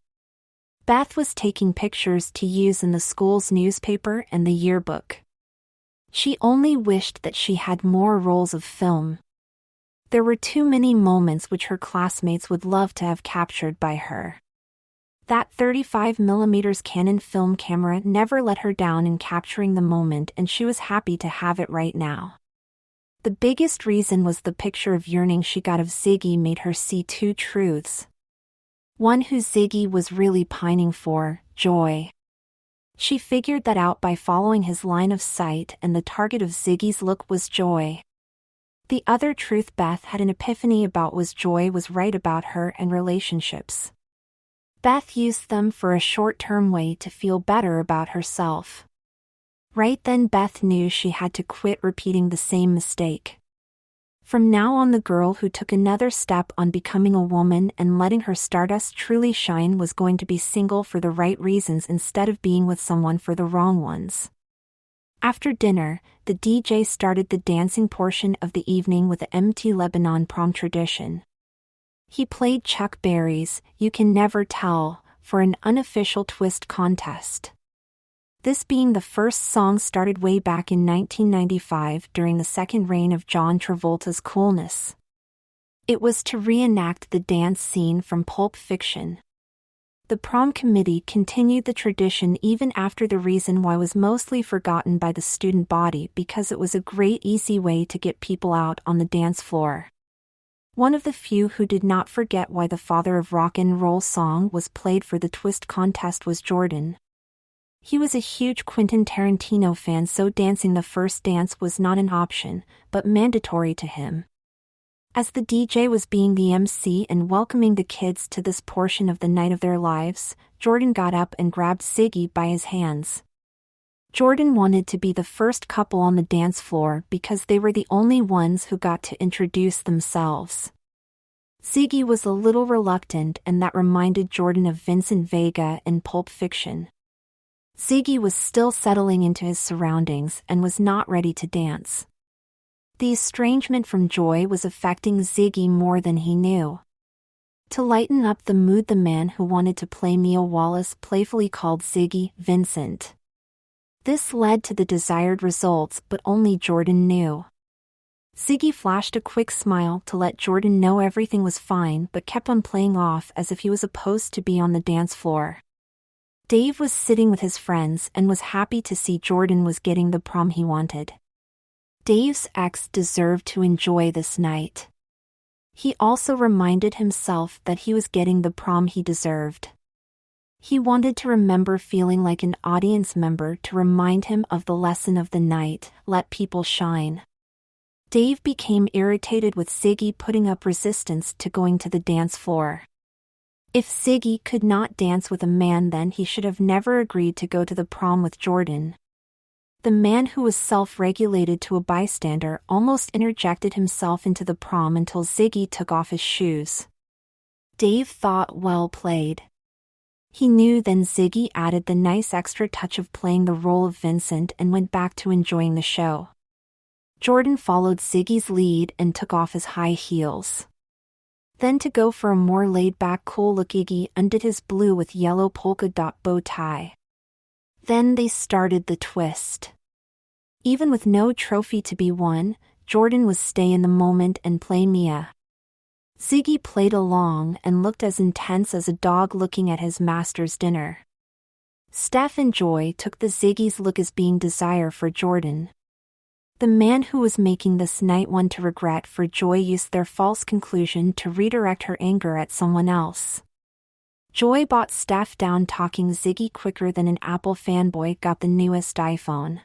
Beth was taking pictures to use in the school's newspaper and the yearbook. She only wished that she had more rolls of film. There were too many moments which her classmates would love to have captured by her. That 35mm Canon film camera never let her down in capturing the moment, and she was happy to have it right now. The biggest reason was the picture of yearning she got of Ziggy made her see two truths. One who Ziggy was really pining for, Joy. She figured that out by following his line of sight, and the target of Ziggy's look was Joy. The other truth Beth had an epiphany about was Joy was right about her and relationships. Beth used them for a short-term way to feel better about herself. Right then Beth knew she had to quit repeating the same mistake. From now on, the girl who took another step on becoming a woman and letting her stardust truly shine was going to be single for the right reasons instead of being with someone for the wrong ones. After dinner, the DJ started the dancing portion of the evening with the MT Lebanon prom tradition. He played Chuck Berry's "You Can Never Tell" for an unofficial twist contest. This being the first song started way back in 1995 during the second reign of John Travolta's coolness. It was to reenact the dance scene from Pulp Fiction. The prom committee continued the tradition even after the reason why was mostly forgotten by the student body because it was a great easy way to get people out on the dance floor. One of the few who did not forget why the Father of Rock and Roll song was played for the twist contest was Jordan. He was a huge Quentin Tarantino fan, so dancing the first dance was not an option, but mandatory to him. As the DJ was being the MC and welcoming the kids to this portion of the night of their lives, Jordan got up and grabbed Ziggy by his hands. Jordan wanted to be the first couple on the dance floor because they were the only ones who got to introduce themselves. Ziggy was a little reluctant, and that reminded Jordan of Vincent Vega in Pulp Fiction. Ziggy was still settling into his surroundings and was not ready to dance. The estrangement from Joy was affecting Ziggy more than he knew. To lighten up the mood, the man who wanted to play Mia Wallace playfully called Ziggy Vincent. This led to the desired results, but only Jordan knew. Ziggy flashed a quick smile to let Jordan know everything was fine, but kept on playing off as if he was supposed to be on the dance floor. Dave was sitting with his friends and was happy to see Jordan was getting the prom he wanted. Dave's ex deserved to enjoy this night. He also reminded himself that he was getting the prom he deserved. He wanted to remember feeling like an audience member to remind him of the lesson of the night: let people shine. Dave became irritated with Ziggy putting up resistance to going to the dance floor. If Ziggy could not dance with a man, then he should have never agreed to go to the prom with Jordan. The man, who was self-regulated to a bystander, almost interjected himself into the prom until Ziggy took off his shoes. Dave thought, well played. He knew then Ziggy added the nice extra touch of playing the role of Vincent and went back to enjoying the show. Jordan followed Ziggy's lead and took off his high heels. Then, to go for a more laid-back cool look, Iggy undid his blue with yellow polka dot bow tie. Then they started the twist. Even with no trophy to be won, Jordan was stay in the moment and play Mia. Ziggy played along and looked as intense as a dog looking at his master's dinner. Steph and Joy took the Ziggy's look as being desire for Jordan. The man who was making this night one to regret for Joy used their false conclusion to redirect her anger at someone else. Joy bought Steph down, talking Ziggy quicker than an Apple fanboy got the newest iPhone.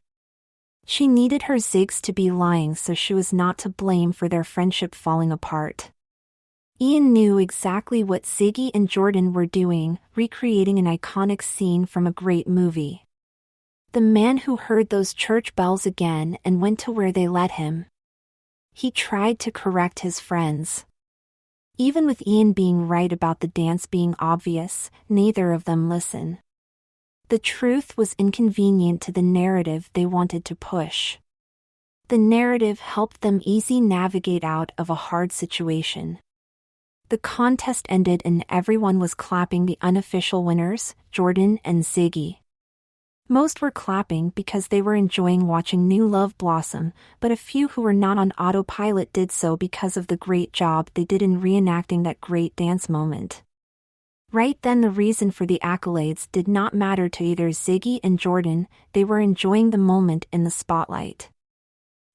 She needed her zigs to be lying, so she was not to blame for their friendship falling apart. Ian knew exactly what Ziggy and Jordan were doing, recreating an iconic scene from a great movie. The man who heard those church bells again and went to where they led him. He tried to correct his friends. Even with Ian being right about the dance being obvious, neither of them listened. The truth was inconvenient to the narrative they wanted to push. The narrative helped them easy navigate out of a hard situation. The contest ended and everyone was clapping the unofficial winners, Jordan and Ziggy. Most were clapping because they were enjoying watching new love blossom, but a few who were not on autopilot did so because of the great job they did in reenacting that great dance moment. Right then, the reason for the accolades did not matter to either Ziggy and Jordan. They were enjoying the moment in the spotlight.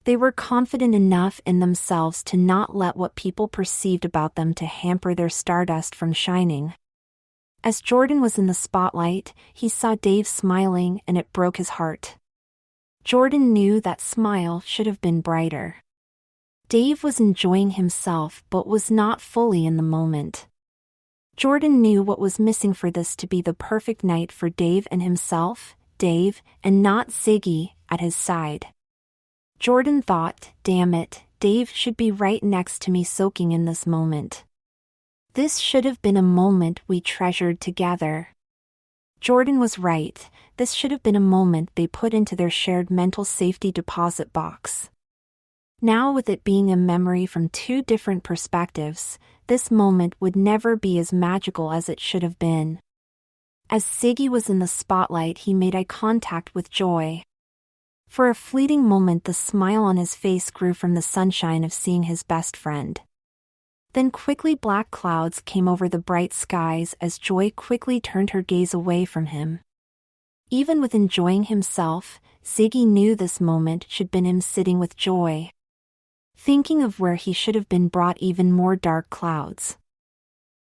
They were confident enough in themselves to not let what people perceived about them to hamper their stardust from shining. As Jordan was in the spotlight, he saw Dave smiling and it broke his heart. Jordan knew that smile should have been brighter. Dave was enjoying himself but was not fully in the moment. Jordan knew what was missing for this to be the perfect night for Dave and himself, Dave, and not Ziggy, at his side. Jordan thought, damn it, Dave should be right next to me soaking in this moment. This should have been a moment we treasured together. Jordan was right, this should have been a moment they put into their shared mental safety deposit box. Now, with it being a memory from two different perspectives, this moment would never be as magical as it should have been. As Ziggy was in the spotlight, he made eye contact with Joy. For a fleeting moment, the smile on his face grew from the sunshine of seeing his best friend. Then quickly black clouds came over the bright skies as Joy quickly turned her gaze away from him. Even with enjoying himself, Ziggy knew this moment should have been him sitting with Joy. Thinking of where he should have been brought even more dark clouds.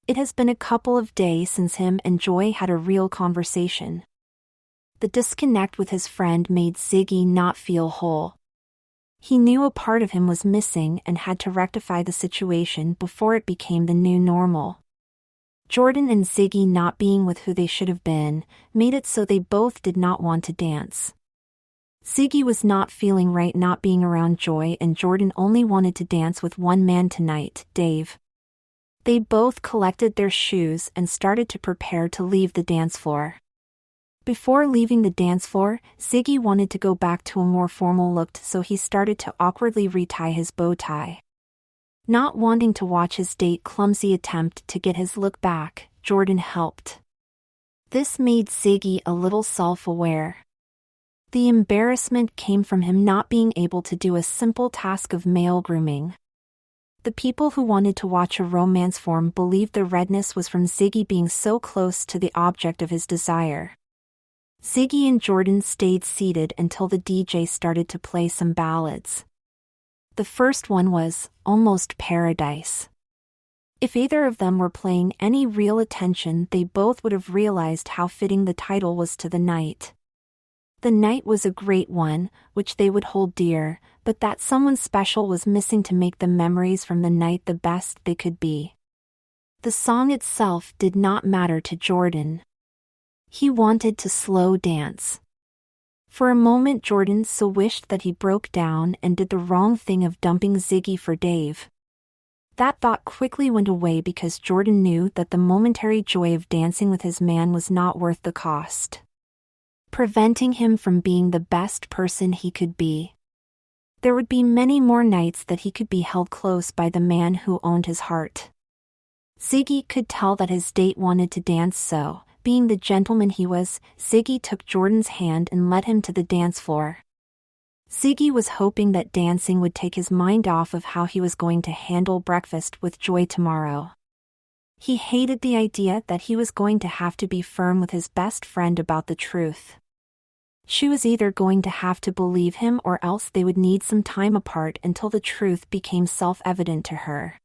It has been a couple of days since him and Joy had a real conversation. The disconnect with his friend made Ziggy not feel whole. He knew a part of him was missing and had to rectify the situation before it became the new normal. Jordan and Ziggy not being with who they should have been, made it so they both did not want to dance. Ziggy was not feeling right not being around Joy, and Jordan only wanted to dance with one man tonight, Dave. They both collected their shoes and started to prepare to leave the dance floor. Before leaving the dance floor, Ziggy wanted to go back to a more formal look, so he started to awkwardly retie his bow tie. Not wanting to watch his date's clumsy attempt to get his look back, Jordan helped. This made Ziggy a little self-aware. The embarrassment came from him not being able to do a simple task of male grooming. The people who wanted to watch a romance form believed the redness was from Ziggy being so close to the object of his desire. Ziggy and Jordan stayed seated until the DJ started to play some ballads. The first one was Almost Paradise. If either of them were paying any real attention, they both would have realized how fitting the title was to the night. The night was a great one, which they would hold dear, but that someone special was missing to make the memories from the night the best they could be. The song itself did not matter to Jordan. He wanted to slow dance. For a moment Jordan so wished that he broke down and did the wrong thing of dumping Ziggy for Dave. That thought quickly went away because Jordan knew that the momentary joy of dancing with his man was not worth the cost, preventing him from being the best person he could be. There would be many more nights that he could be held close by the man who owned his heart. Ziggy could tell that his date wanted to dance, so, being the gentleman he was, Ziggy took Jordan's hand and led him to the dance floor. Ziggy was hoping that dancing would take his mind off of how he was going to handle breakfast with Joy tomorrow. He hated the idea that he was going to have to be firm with his best friend about the truth. She was either going to have to believe him or else they would need some time apart until the truth became self-evident to her.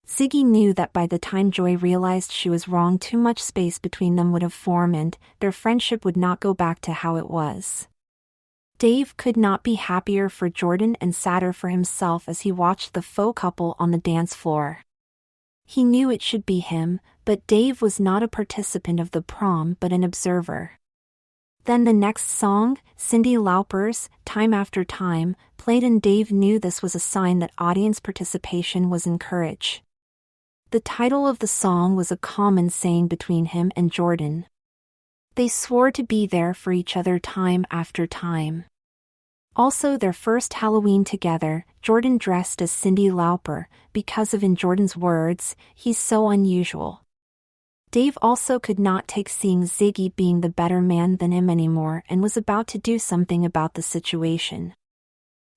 Ziggy knew that by the time Joy realized she was wrong, too much space between them would have formed and their friendship would not go back to how it was. Dave could not be happier for Jordan and sadder for himself as he watched the faux couple on the dance floor. He knew it should be him, but Dave was not a participant of the prom but an observer. Then the next song, Cyndi Lauper's Time After Time, played, and Dave knew this was a sign that audience participation was encouraged. The title of the song was a common saying between him and Jordan. They swore to be there for each other time after time. Also, their first Halloween together, Jordan dressed as Cyndi Lauper, because of, in Jordan's words, he's so unusual. Dave also could not take seeing Ziggy being the better man than him anymore and was about to do something about the situation.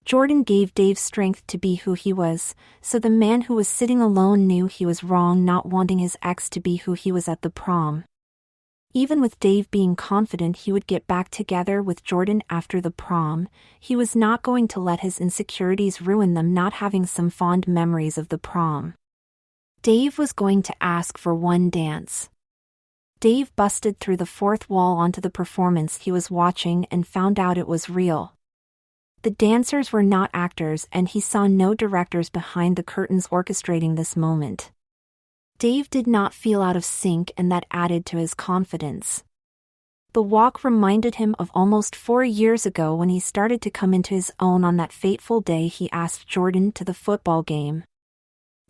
Jordan gave Dave strength to be who he was, so the man who was sitting alone knew he was wrong not wanting his ex to be who he was at the prom. Even with Dave being confident he would get back together with Jordan after the prom, he was not going to let his insecurities ruin them not having some fond memories of the prom. Dave was going to ask for one dance. Dave busted through the fourth wall onto the performance he was watching and found out it was real. The dancers were not actors and he saw no directors behind the curtains orchestrating this moment. Dave did not feel out of sync and that added to his confidence. The walk reminded him of almost 4 years ago when he started to come into his own on that fateful day he asked Jordan to the football game.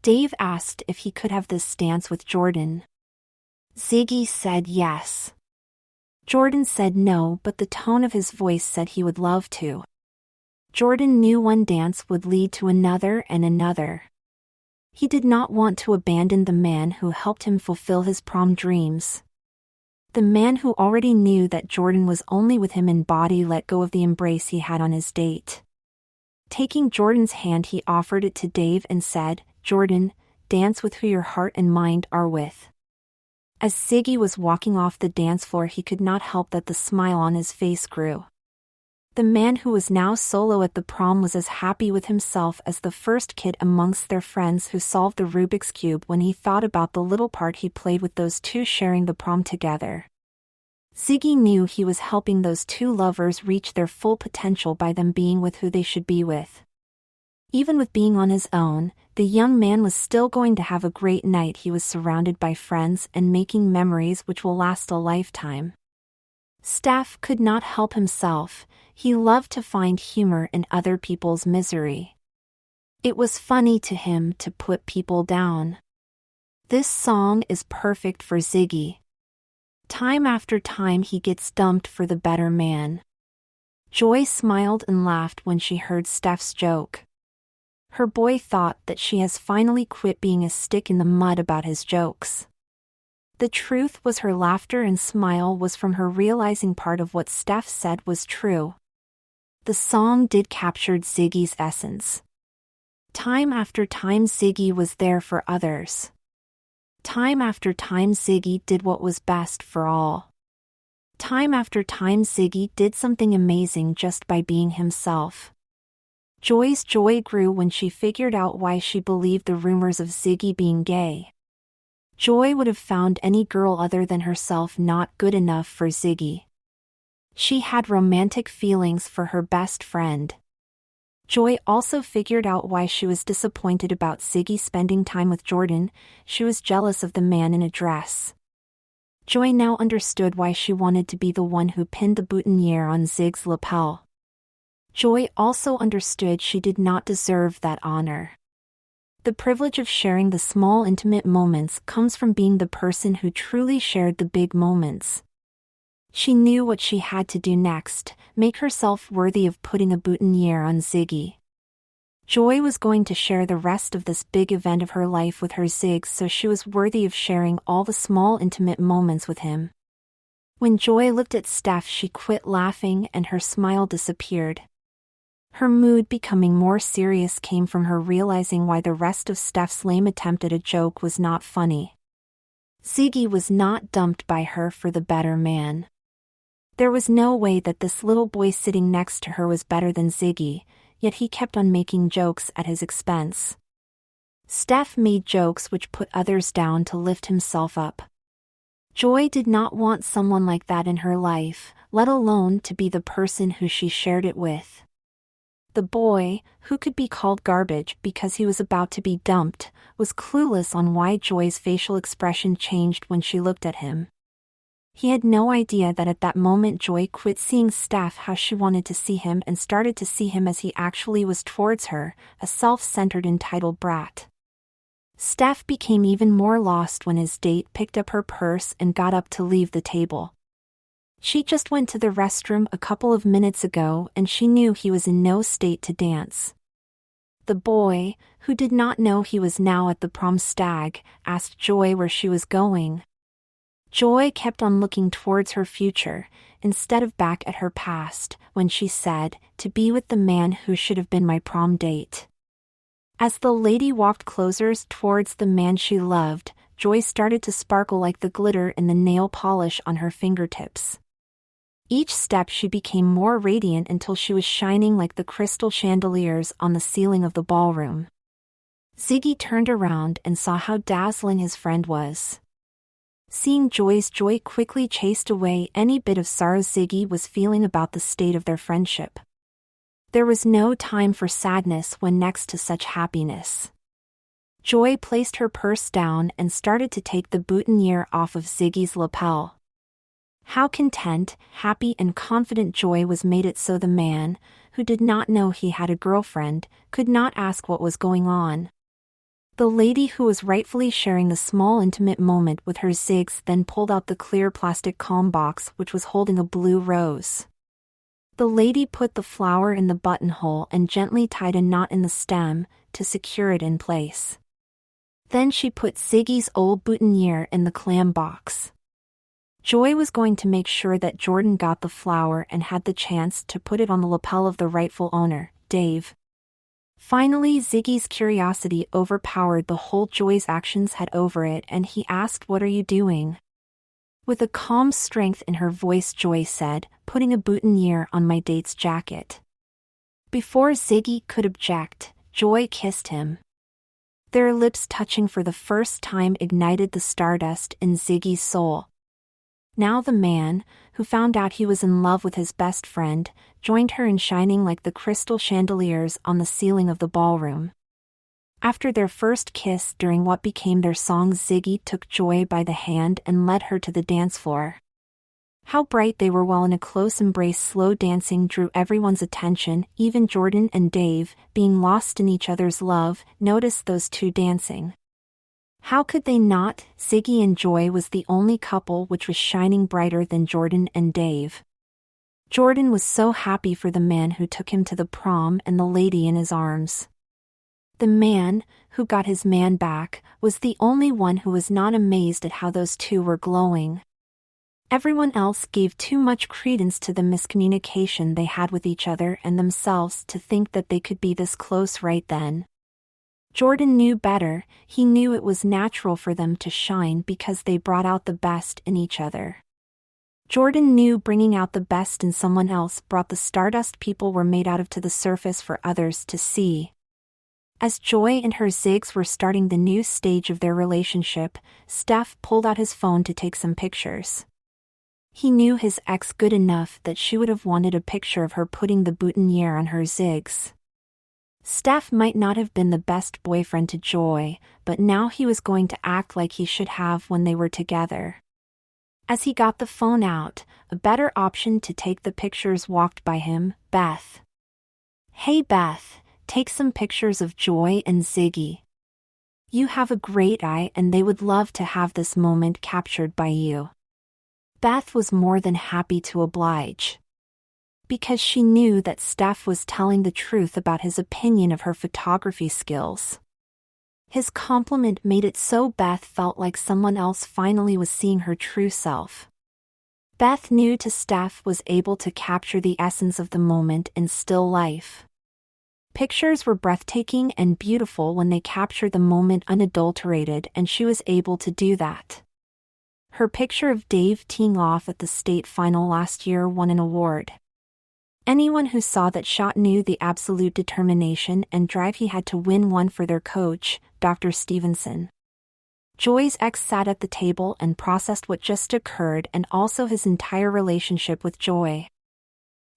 Dave asked if he could have this dance with Jordan. Ziggy said yes. Jordan said no, but the tone of his voice said he would love to. Jordan knew one dance would lead to another and another. He did not want to abandon the man who helped him fulfill his prom dreams. The man who already knew that Jordan was only with him in body let go of the embrace he had on his date. Taking Jordan's hand, he offered it to Dave and said, "Jordan, dance with who your heart and mind are with." As Ziggy was walking off the dance floor, he could not help that the smile on his face grew. The man who was now solo at the prom was as happy with himself as the first kid amongst their friends who solved the Rubik's Cube when he thought about the little part he played with those two sharing the prom together. Ziggy knew he was helping those two lovers reach their full potential by them being with who they should be with. Even with being on his own, the young man was still going to have a great night. He was surrounded by friends and making memories which will last a lifetime. Steph could not help himself. He loved to find humor in other people's misery. It was funny to him to put people down. This song is perfect for Ziggy. Time after time he gets dumped for the better man. Joy smiled and laughed when she heard Steph's joke. Her boy thought that she has finally quit being a stick in the mud about his jokes. The truth was her laughter and smile was from her realizing part of what Steph said was true. The song did capture Ziggy's essence. Time after time Ziggy was there for others. Time after time Ziggy did what was best for all. Time after time Ziggy did something amazing just by being himself. Joy's joy grew when she figured out why she believed the rumors of Ziggy being gay. Joy would have found any girl other than herself not good enough for Ziggy. She had romantic feelings for her best friend. Joy also figured out why she was disappointed about Ziggy spending time with Jordan. She was jealous of the man in a dress. Joy now understood why she wanted to be the one who pinned the boutonniere on Zig's lapel. Joy also understood she did not deserve that honor. The privilege of sharing the small intimate moments comes from being the person who truly shared the big moments. She knew what she had to do next, make herself worthy of putting a boutonniere on Ziggy. Joy was going to share the rest of this big event of her life with her Zig, so she was worthy of sharing all the small intimate moments with him. When Joy looked at Steph, she quit laughing and her smile disappeared. Her mood becoming more serious came from her realizing why the rest of Steph's lame attempt at a joke was not funny. Ziggy was not dumped by her for the better man. There was no way that this little boy sitting next to her was better than Ziggy, yet he kept on making jokes at his expense. Steph made jokes which put others down to lift himself up. Joy did not want someone like that in her life, let alone to be the person who she shared it with. The boy, who could be called garbage because he was about to be dumped, was clueless on why Joy's facial expression changed when she looked at him. He had no idea that at that moment Joy quit seeing Steph how she wanted to see him and started to see him as he actually was towards her, a self-centered entitled brat. Steph became even more lost when his date picked up her purse and got up to leave the table. She just went to the restroom a couple of minutes ago and she knew he was in no state to dance. The boy, who did not know he was now at the prom stag, asked Joy where she was going. Joy kept on looking towards her future, instead of back at her past, when she said, "To be with the man who should have been my prom date." As the lady walked closer towards the man she loved, Joy started to sparkle like the glitter in the nail polish on her fingertips. Each step she became more radiant until she was shining like the crystal chandeliers on the ceiling of the ballroom. Ziggy turned around and saw how dazzling his friend was. Seeing Joy's joy quickly chased away any bit of sorrow Ziggy was feeling about the state of their friendship. There was no time for sadness when next to such happiness. Joy placed her purse down and started to take the boutonniere off of Ziggy's lapel. How content, happy and confident Joy was made it so the man, who did not know he had a girlfriend, could not ask what was going on. The lady who was rightfully sharing the small intimate moment with her zigs then pulled out the clear plastic calm box which was holding a blue rose. The lady put the flower in the buttonhole and gently tied a knot in the stem, to secure it in place. Then she put Ziggy's old boutonniere in the clam box. Joy was going to make sure that Jordan got the flower and had the chance to put it on the lapel of the rightful owner, Dave. Finally, Ziggy's curiosity overpowered the whole. Joy's actions had over it, and he asked, "What are you doing?" With a calm strength in her voice, Joy said, "Putting a boutonniere on my date's jacket." Before Ziggy could object, Joy kissed him. Their lips touching for the first time ignited the stardust in Ziggy's soul. Now the man, who found out he was in love with his best friend, joined her in shining like the crystal chandeliers on the ceiling of the ballroom. After their first kiss during what became their song, Ziggy took Joy by the hand and led her to the dance floor. How bright they were while in a close embrace. Slow dancing drew everyone's attention. Even Jordan and Dave, being lost in each other's love, noticed those two dancing. How could they not? Ziggy and Joy was the only couple which was shining brighter than Jordan and Dave. Jordan was so happy for the man who took him to the prom and the lady in his arms. The man, who got his man back, was the only one who was not amazed at how those two were glowing. Everyone else gave too much credence to the miscommunication they had with each other and themselves to think that they could be this close right then. Jordan knew better. He knew it was natural for them to shine because they brought out the best in each other. Jordan knew bringing out the best in someone else brought the stardust people were made out of to the surface for others to see. As Joy and her zigs were starting the new stage of their relationship, Steph pulled out his phone to take some pictures. He knew his ex good enough that she would have wanted a picture of her putting the boutonniere on her zigs. Steph might not have been the best boyfriend to Joy, but now he was going to act like he should have when they were together. As he got the phone out, a better option to take the pictures walked by him, Beth. "Hey Beth, take some pictures of Joy and Ziggy. You have a great eye and they would love to have this moment captured by you." Beth was more than happy to oblige. Because she knew that Steph was telling the truth about his opinion of her photography skills. His compliment made it so Beth felt like someone else finally was seeing her true self. Beth knew Steph was able to capture the essence of the moment in still life. Pictures were breathtaking and beautiful when they captured the moment unadulterated, and she was able to do that. Her picture of Dave teeing off at the state final last year won an award. Anyone who saw that shot knew the absolute determination and drive he had to win one for their coach, Dr. Stevenson. Joy's ex sat at the table and processed what just occurred and also his entire relationship with Joy.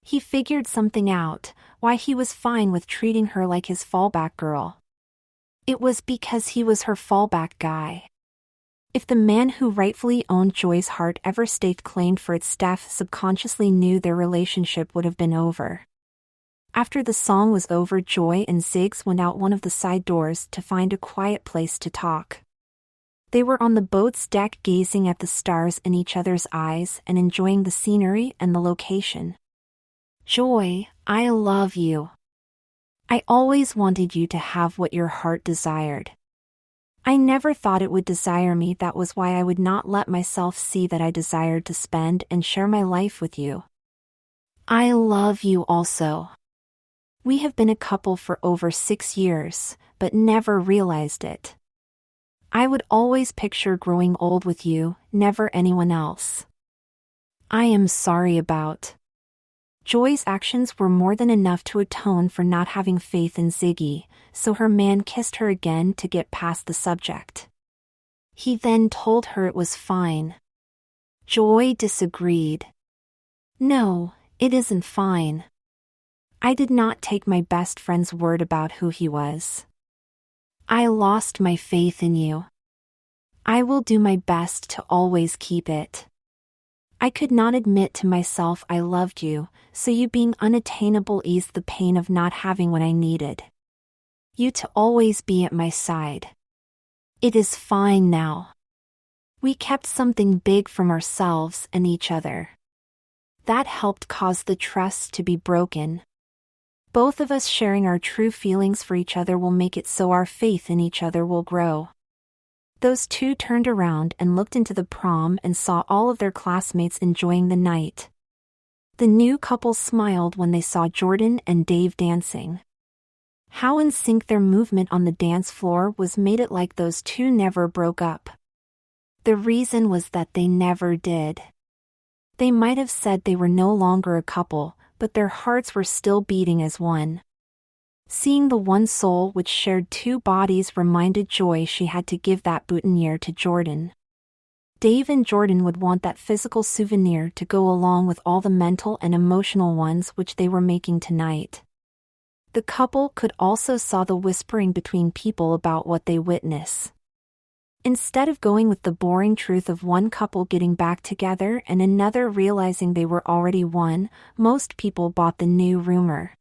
He figured something out, why he was fine with treating her like his fallback girl. It was because he was her fallback guy. If the man who rightfully owned Joy's heart ever staked claim for it, Steph subconsciously knew their relationship would have been over. After the song was over, Joy and Ziggs went out one of the side doors to find a quiet place to talk. They were on the boat's deck gazing at the stars in each other's eyes and enjoying the scenery and the location. "Joy, I love you. I always wanted you to have what your heart desired. I never thought it would desire me. That was why I would not let myself see that I desired to spend and share my life with you. I love you also. We have been a couple for over 6 years, but never realized it. I would always picture growing old with you, never anyone else. I am sorry about." Joy's actions were more than enough to atone for not having faith in Ziggy, so her man kissed her again to get past the subject. He then told her it was fine. Joy disagreed. "No, it isn't fine. I did not take my best friend's word about who he was. I lost my faith in you. I will do my best to always keep it. I could not admit to myself I loved you, so you being unattainable eased the pain of not having what I needed. You to always be at my side. It is fine now. We kept something big from ourselves and each other. That helped cause the trust to be broken. Both of us sharing our true feelings for each other will make it so our faith in each other will grow. Those two turned around and looked into the prom and saw all of their classmates enjoying the night. The new couple smiled when they saw Jordan and Dave dancing. How in sync their movement on the dance floor was made it like those two never broke up. The reason was that they never did. They might have said they were no longer a couple, but their hearts were still beating as one. Seeing the one soul which shared two bodies reminded Joy she had to give that boutonniere to Jordan. Dave and Jordan would want that physical souvenir to go along with all the mental and emotional ones which they were making tonight. The couple could also saw the whispering between people about what they witness. Instead of going with the boring truth of one couple getting back together and another realizing they were already one, most people bought the new rumor.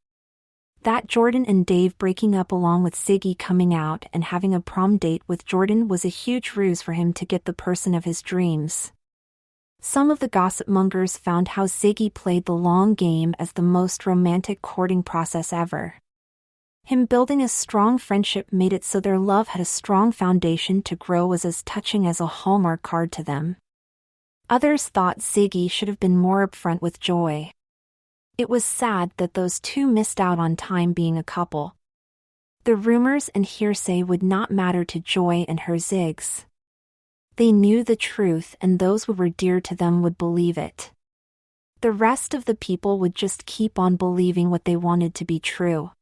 That Jordan and Dave breaking up along with Ziggy coming out and having a prom date with Jordan was a huge ruse for him to get the person of his dreams. Some of the gossip mongers found how Ziggy played the long game as the most romantic courting process ever. Him building a strong friendship made it so their love had a strong foundation to grow was as touching as a Hallmark card to them. Others thought Ziggy should have been more upfront with Joy. It was sad that those two missed out on time being a couple. The rumors and hearsay would not matter to Joy and her zigs. They knew the truth and those who were dear to them would believe it. The rest of the people would just keep on believing what they wanted to be true.